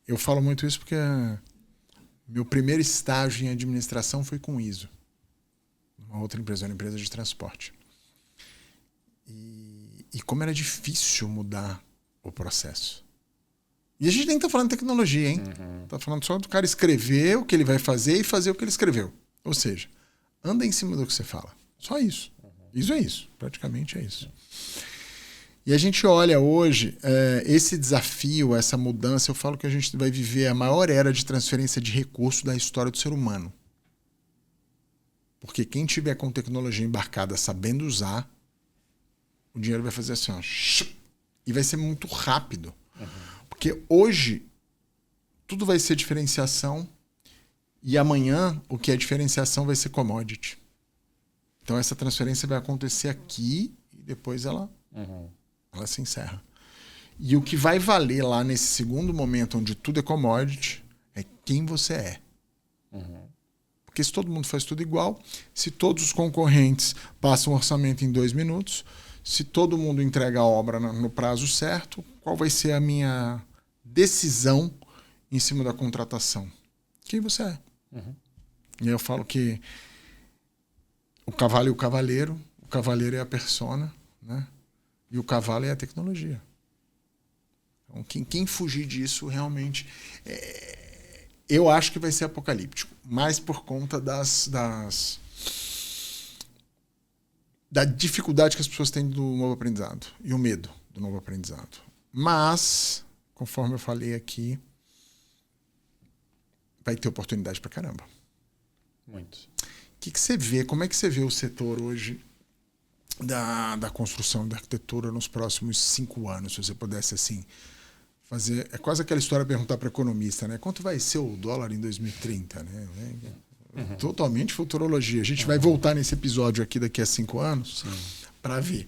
Eu falo muito isso porque meu primeiro estágio em administração foi com ISO. Uma outra empresa, uma empresa de transporte. E como era difícil mudar o processo. E a gente nem está falando de tecnologia, hein? Está falando só do cara escrever o que ele vai fazer e fazer o que ele escreveu. Ou seja, anda em cima do que você fala. Só isso. Isso é isso. Praticamente é isso. E a gente olha hoje esse desafio, essa mudança. Eu falo que a gente vai viver a maior era de transferência de recursos da história do ser humano. Porque quem tiver com tecnologia embarcada sabendo usar, o dinheiro vai fazer assim, ó, e vai ser muito rápido. Porque hoje tudo vai ser diferenciação e amanhã o que é diferenciação vai ser commodity. Então essa transferência vai acontecer aqui e depois ela se encerra. E o que vai valer lá nesse segundo momento onde tudo é commodity é quem você é. Porque se todo mundo faz tudo igual, se todos os concorrentes passam o orçamento em 2 minutos, se todo mundo entrega a obra no prazo certo, qual vai ser a minha decisão em cima da contratação? Quem você é. E aí eu falo que o cavalo e o cavaleiro é a persona, né? E o cavalo é a tecnologia. Então, quem fugir disso realmente... eu acho que vai ser apocalíptico, mais por conta da dificuldade que as pessoas têm do novo aprendizado e o medo do novo aprendizado. Mas, conforme eu falei aqui, vai ter oportunidade pra caramba. Muito. O que você vê? Como é que você vê o setor hoje da construção, da arquitetura nos próximos 5 anos? Se você pudesse, assim, fazer... É quase aquela história de perguntar para economista, né? Quanto vai ser o dólar em 2030, né? Totalmente futurologia. A gente vai voltar nesse episódio aqui daqui a 5 anos para ver.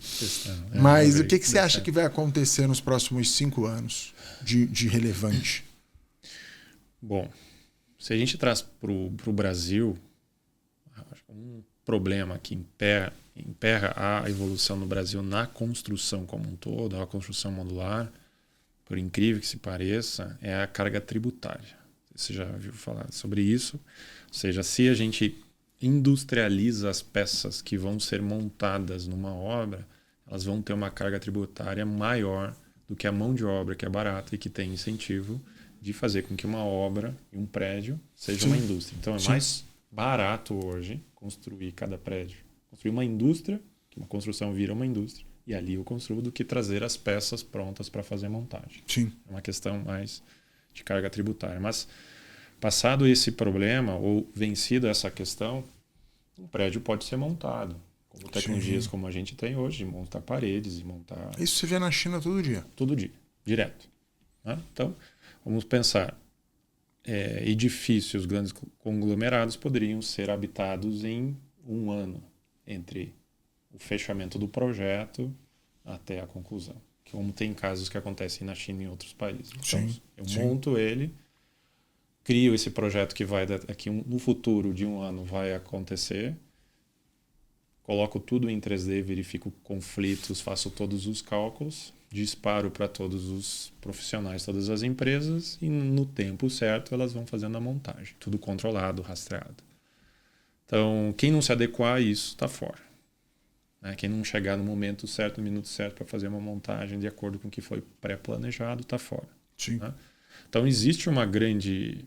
Mas o que você acha que vai acontecer nos próximos 5 anos de relevante? Bom, se a gente traz para o Brasil, um problema que emperra a evolução no Brasil na construção como um todo, a construção modular, por incrível que se pareça, é a carga tributária. Você já ouviu falar sobre isso? Ou seja, se a gente industrializa as peças que vão ser montadas numa obra, elas vão ter uma carga tributária maior do que a mão de obra, que é barata e que tem incentivo de fazer com que uma obra e um prédio seja uma indústria. Então, é mais barato hoje construir cada prédio. Construir uma indústria, que uma construção vira uma indústria, e ali eu construo, do que trazer as peças prontas para fazer a montagem. Sim. É uma questão mais de carga tributária. Mas, passado esse problema, ou vencido essa questão, um prédio pode ser montado. Com tecnologias como a gente tem hoje, de montar paredes e montar... Isso você vê na China todo dia. Todo dia, direto. Né? Então, vamos pensar. Edifícios, grandes conglomerados poderiam ser habitados em 1 ano, entre o fechamento do projeto até a conclusão. como tem casos que acontecem na China e em outros países. Então, Sim, eu monto ele, crio esse projeto que vai aqui no futuro de 1 ano vai acontecer, coloco tudo em 3D, verifico conflitos, faço todos os cálculos, disparo para todos os profissionais, todas as empresas, e no tempo certo elas vão fazendo a montagem. Tudo controlado, rastreado. Então, quem não se adequar a isso está fora. Né? Quem não chegar no momento certo, no minuto certo para fazer uma montagem de acordo com o que foi pré-planejado, está fora. Sim. Né? Então, existe uma grande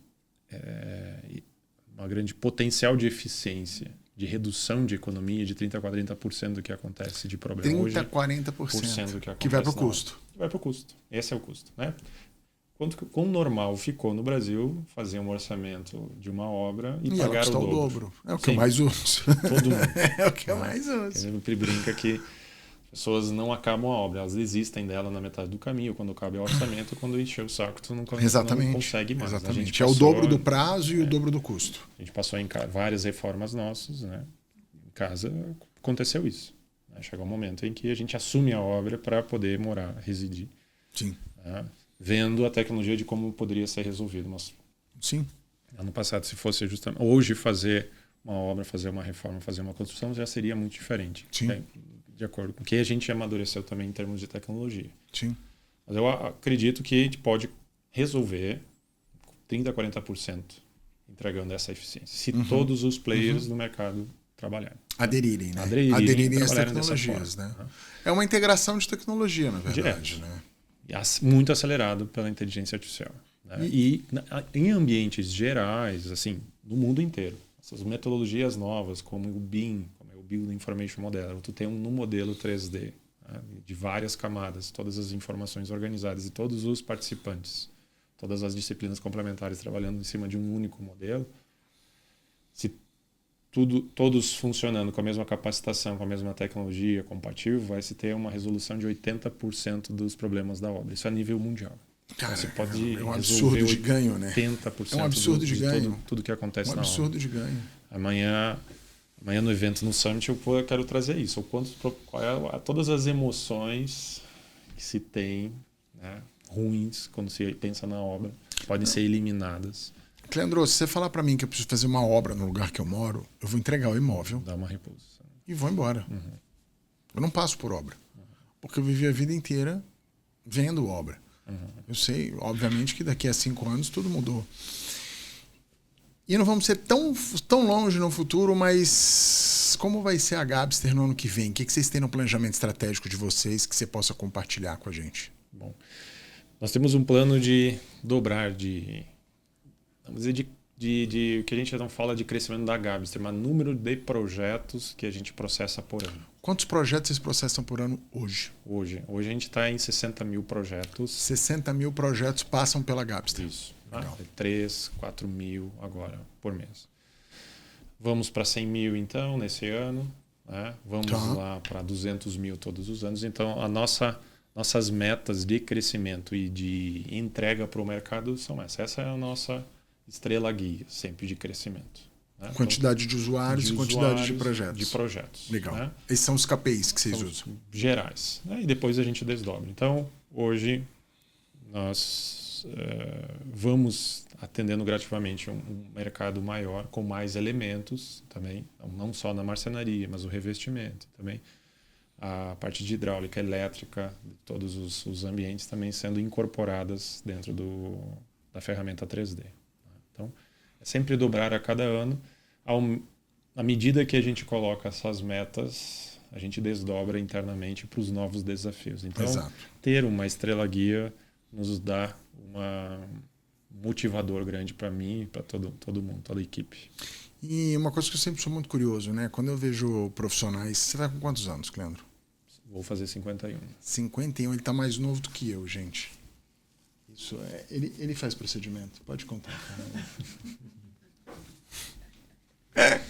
potencial de eficiência, de redução de economia de 30% a 40% do que acontece de problema 30% hoje. a 40% do que acontece que vai para o custo. Vai para o custo. Esse é o custo. Né? Quão normal ficou no Brasil fazer um orçamento de uma obra e pagar o dobro. É o que eu mais uso. Todo mundo. É o que eu mais uso. A gente brinca que as pessoas não acabam a obra, elas desistem dela na metade do caminho, quando cabe o orçamento, quando encher o saco, tu não consegue mais. Exatamente. É o dobro do prazo e o dobro do custo. A gente passou em várias reformas nossas, né? Em casa aconteceu isso. Né? Chegou um momento em que a gente assume a obra para poder morar, residir. Sim. Né? Vendo a tecnologia de como poderia ser resolvido. Mas sim. Ano passado, se fosse justamente hoje fazer uma obra, fazer uma reforma, fazer uma construção, já seria muito diferente. Sim. Né? De acordo com o que a gente amadureceu também em termos de tecnologia. Sim. Mas eu acredito que a gente pode resolver 30% a 40% entregando essa eficiência. Se todos os players do mercado trabalharem. Aderirem, né? Aderirem às tecnologias, né? É uma integração de tecnologia, na verdade. Direto. Né? Muito acelerado pela inteligência artificial. Né? E em ambientes gerais, assim, no mundo inteiro, essas metodologias novas, como o BIM, como é o Building Information Model, tu tem um modelo 3D, né? De várias camadas, todas as informações organizadas e todos os participantes, todas as disciplinas complementares trabalhando em cima de um único modelo. Se todos funcionando com a mesma capacitação, com a mesma tecnologia compatível, vai se ter uma resolução de 80% dos problemas da obra. Isso a nível mundial. Cara, você pode é um absurdo de ganho, né? 80% é um absurdo de ganho. Tudo que acontece na obra. Um absurdo de ganho. Amanhã no evento no Summit eu quero trazer isso. Todas as emoções que se tem, né, ruins quando se pensa na obra, podem ser eliminadas. Cleandro, se você falar para mim que eu preciso fazer uma obra no lugar que eu moro, eu vou entregar o imóvel. Dá uma reposição. E vou embora. Eu não passo por obra. Porque eu vivi a vida inteira vendo obra. Eu sei, obviamente, que daqui a 5 anos tudo mudou. E não vamos ser tão longe no futuro, mas como vai ser a Gabster no ano que vem? O que vocês têm no planejamento estratégico de vocês que você possa compartilhar com a gente? Bom, nós temos um plano de dobrar, vamos dizer, de o que a gente não fala de crescimento da Gabster, mas número de projetos que a gente processa por ano. Quantos projetos vocês processam por ano hoje? Hoje a gente está em 60 mil projetos. 60 mil projetos passam pela Gabster. Isso. 3, 4 mil agora por mês. Vamos para 100 mil então nesse ano. Né? Vamos lá para 200 mil todos os anos. Então nossas metas de crescimento e de entrega para o mercado são essas. Essa é a nossa estrela guia sempre de crescimento. Né? Quantidade de usuários e quantidade de projetos. Legal. Né? Esses são os KPIs que vocês usam. Gerais. Né? E depois a gente desdobra. Então, hoje, nós vamos atendendo gradativamente um mercado maior, com mais elementos também, não só na marcenaria, mas o revestimento também. A parte de hidráulica, elétrica, todos os ambientes também sendo incorporadas dentro da ferramenta 3D. Então, é sempre dobrar a cada ano. À medida que a gente coloca essas metas, a gente desdobra internamente para os novos desafios. Então, ter uma estrela guia nos dá um motivador grande para mim e para todo mundo, toda a equipe. E uma coisa que eu sempre sou muito curioso, né? Quando eu vejo profissionais... Você vai com quantos anos, Cleandro? Vou fazer 51. 51, ele está mais novo do que eu, gente. Isso é... Ele faz procedimento. Pode contar, cara.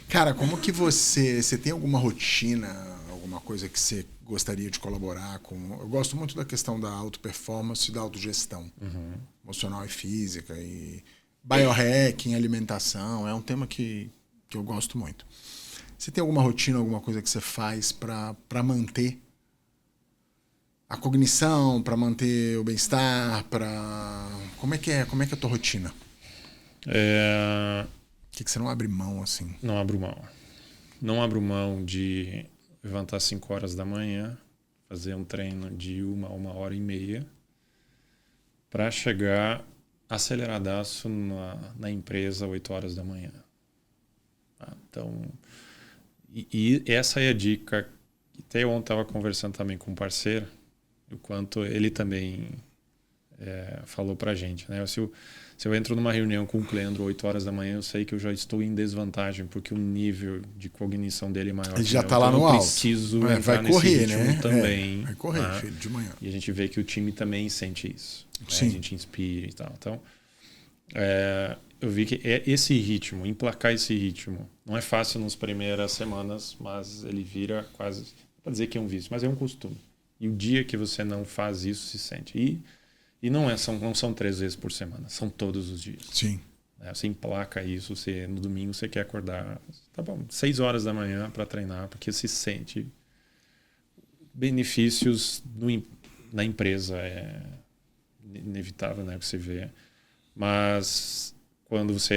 Cara, como que você tem alguma rotina, alguma coisa que você gostaria de colaborar com? Eu gosto muito da questão da auto-performance e da autogestão, emocional e física, e biohacking, alimentação, é um tema que eu gosto muito. Você tem alguma rotina, alguma coisa que você faz para manter a cognição, para manter o bem-estar, como é que é a tua rotina? O que você não abre mão assim? Não abro mão. Não abro mão de levantar às 5 horas da manhã, fazer um treino de 1 hora e meia, para chegar aceleradaço na empresa 8 horas da manhã. Então, e essa é a dica. Até ontem estava conversando também com um parceiro, o quanto ele também falou para a gente, né? Se eu entro numa reunião com um cliente 8 horas da manhã, eu sei que eu já estou em desvantagem, porque o nível de cognição dele é maior. Ele já está lá no alto. Preciso vai correr, né? Também. Vai correr, filho, de manhã. E a gente vê que o time também sente isso. Né? A gente inspira e tal. Então, eu vi que esse ritmo, emplacar esse ritmo, não é fácil nas primeiras semanas, mas ele vira quase, não para dizer que é um vício, mas é um costume. E o dia que você não faz isso, se sente. E não são 3 vezes por semana, são todos os dias. Sim. Você emplaca isso, no domingo você quer acordar, tá bom, 6 horas da manhã para treinar, porque se sente benefícios na empresa, é inevitável, né, que você vê. Mas quando você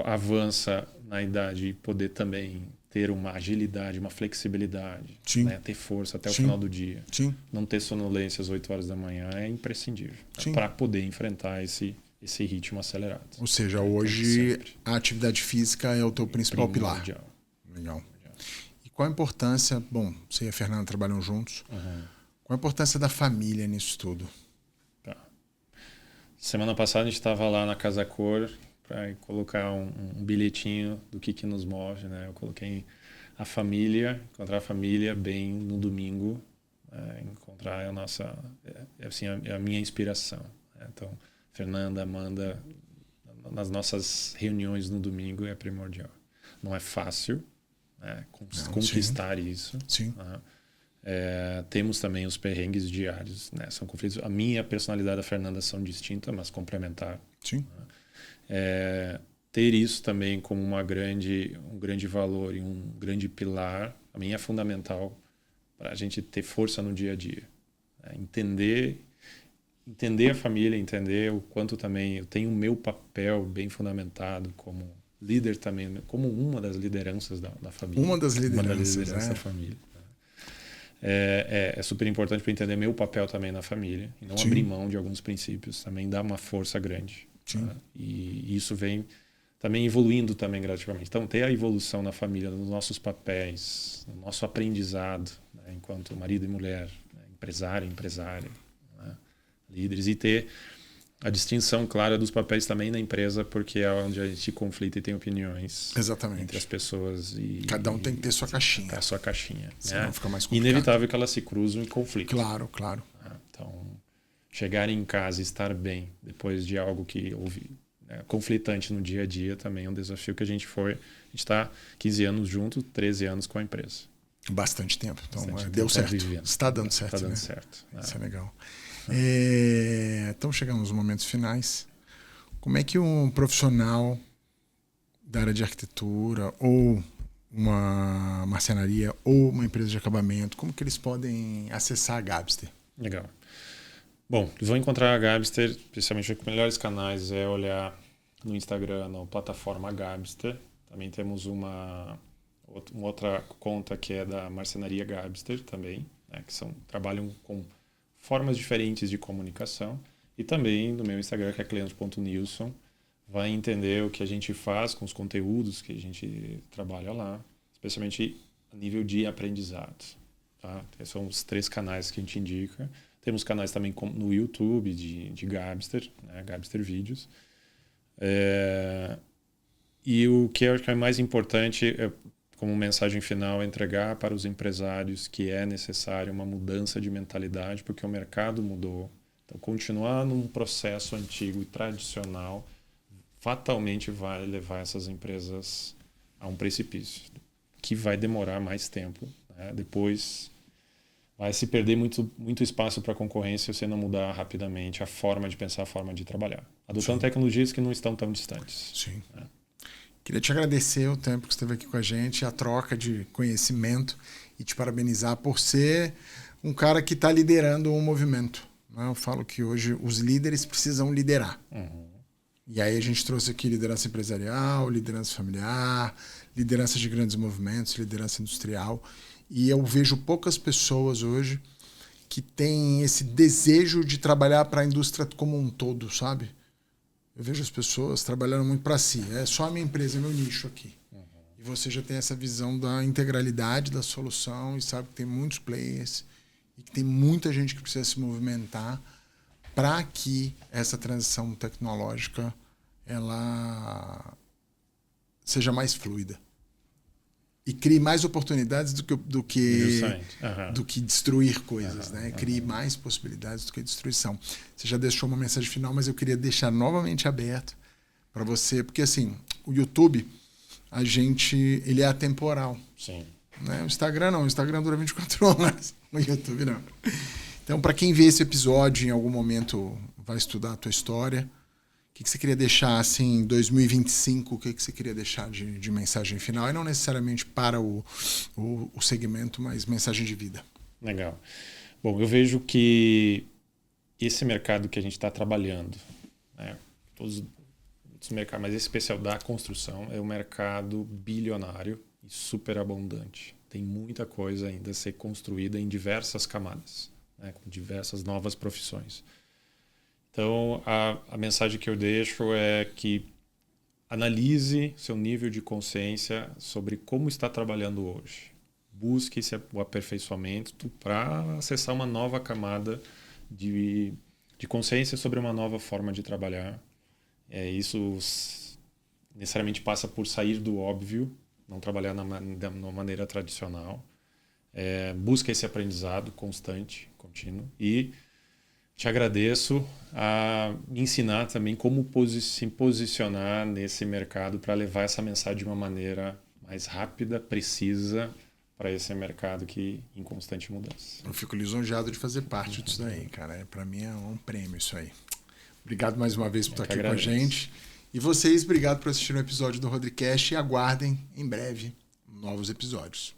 avança na idade e poder também ter uma agilidade, uma flexibilidade, né? Ter força até o final do dia, não ter sonolência às 8 horas da manhã é imprescindível para poder enfrentar esse ritmo acelerado. Ou seja, hoje a atividade física é o teu principal pilar. Legal. E qual a importância, bom, você e a Fernanda trabalham juntos, qual a importância da família nisso tudo? Semana passada a gente estava lá na Casa Cor para colocar um bilhetinho do que nos move, né? Eu coloquei encontrar a família bem no domingo, encontrar a minha inspiração. Né? Então, Fernanda, Amanda, nas nossas reuniões no domingo é primordial. Não é fácil, né? Conquistar isso. Sim. Né? Temos também os perrengues diários, né? São conflitos. A minha personalidade e a Fernanda são distintas, mas complementares. Sim. Ter isso também como um grande valor e um grande pilar, a mim é fundamental para a gente ter força no dia a dia. Entender a família, entender o quanto também eu tenho o meu papel bem fundamentado como líder também, como uma das lideranças da família. Uma das lideranças da família. É super importante para entender meu papel também na família e não abrir mão de alguns princípios, também dá uma força grande. Tá? E isso vem também evoluindo também gradativamente. Então, ter a evolução na família, nos nossos papéis, no nosso aprendizado, né? Enquanto marido e mulher, né? Empresário, empresária, né? Líderes, e ter a distinção clara dos papéis também na empresa, porque é onde a gente conflita e tem opiniões. Exatamente. Entre as pessoas. Cada um tem que ter sua caixinha. A sua caixinha. Senão fica mais complicado. Inevitável que elas se cruzam e conflitam. Claro. Então, chegar em casa e estar bem depois de algo que houve conflitante no dia a dia também é um desafio que a gente está 15 anos juntos, 13 anos com a empresa. Bastante tempo. Então, deu certo. Está dando certo. Está dando certo. Isso é legal. Então, chegamos nos momentos finais. Como é que um profissional da área de arquitetura ou uma marcenaria ou uma empresa de acabamento, como que eles podem acessar a Gabster? Legal. Bom, vão encontrar a Gabster, especialmente os melhores canais é olhar no Instagram, na plataforma Gabster. Também temos uma outra conta que é da Marcenaria Gabster também, né, que trabalham com formas diferentes de comunicação. E também no meu Instagram, que é cliente.nilson, vai entender o que a gente faz com os conteúdos que a gente trabalha lá, especialmente a nível de aprendizado. Tá? Esses são os 3 canais que a gente indica. Temos canais também no YouTube de Gabster, né? Gabster Vídeos. E o que eu acho que é mais importante, como mensagem final, é entregar para os empresários que é necessário uma mudança de mentalidade, porque o mercado mudou. Então, continuar num processo antigo e tradicional fatalmente vai levar essas empresas a um precipício, que vai demorar mais tempo. Né? Depois vai se perder muito espaço para a concorrência se você não mudar rapidamente a forma de pensar, a forma de trabalhar. Adotando tecnologias que não estão tão distantes. Sim. Queria te agradecer o tempo que você esteve aqui com a gente, a troca de conhecimento e te parabenizar por ser um cara que está liderando um movimento. Né? Eu falo que hoje os líderes precisam liderar. E aí a gente trouxe aqui liderança empresarial, liderança familiar, liderança de grandes movimentos, liderança industrial. E eu vejo poucas pessoas hoje que têm esse desejo de trabalhar para a indústria como um todo, sabe? Eu vejo as pessoas trabalhando muito para si. É só a minha empresa, é meu nicho aqui. E você já tem essa visão da integralidade da solução e sabe que tem muitos players e que tem muita gente que precisa se movimentar para que essa transição tecnológica ela seja mais fluida e crie mais oportunidades do que destruir coisas, né? Crie mais possibilidades do que destruição. Você já deixou uma mensagem final, mas eu queria deixar novamente aberto para você, porque assim, o YouTube, ele é atemporal. Sim. Né? O Instagram não, o Instagram dura 24 horas, o YouTube não. Então, para quem vê esse episódio em algum momento vai estudar a tua história, o que você queria deixar assim, em 2025, o que você queria deixar de mensagem final? E não necessariamente para o segmento, mas mensagem de vida. Legal. Bom, eu vejo que esse mercado que a gente está trabalhando, né, todos os mercados, mas esse especial da construção, é um mercado bilionário e super abundante. Tem muita coisa ainda a ser construída em diversas camadas, né, com diversas novas profissões. Então, a mensagem que eu deixo é que analise seu nível de consciência sobre como está trabalhando hoje. Busque o aperfeiçoamento para acessar uma nova camada de consciência sobre uma nova forma de trabalhar. Isso necessariamente passa por sair do óbvio, não trabalhar de uma maneira tradicional. Busca esse aprendizado constante, contínuo. E te agradeço a me ensinar também como se posicionar nesse mercado para levar essa mensagem de uma maneira mais rápida, precisa, para esse mercado que em constante mudança. Eu fico lisonjeado de fazer parte disso daí, cara. Para mim é um prêmio isso aí. Obrigado mais uma vez por estar aqui com a gente. E vocês, obrigado por assistir o episódio do Rodricast e aguardem em breve novos episódios.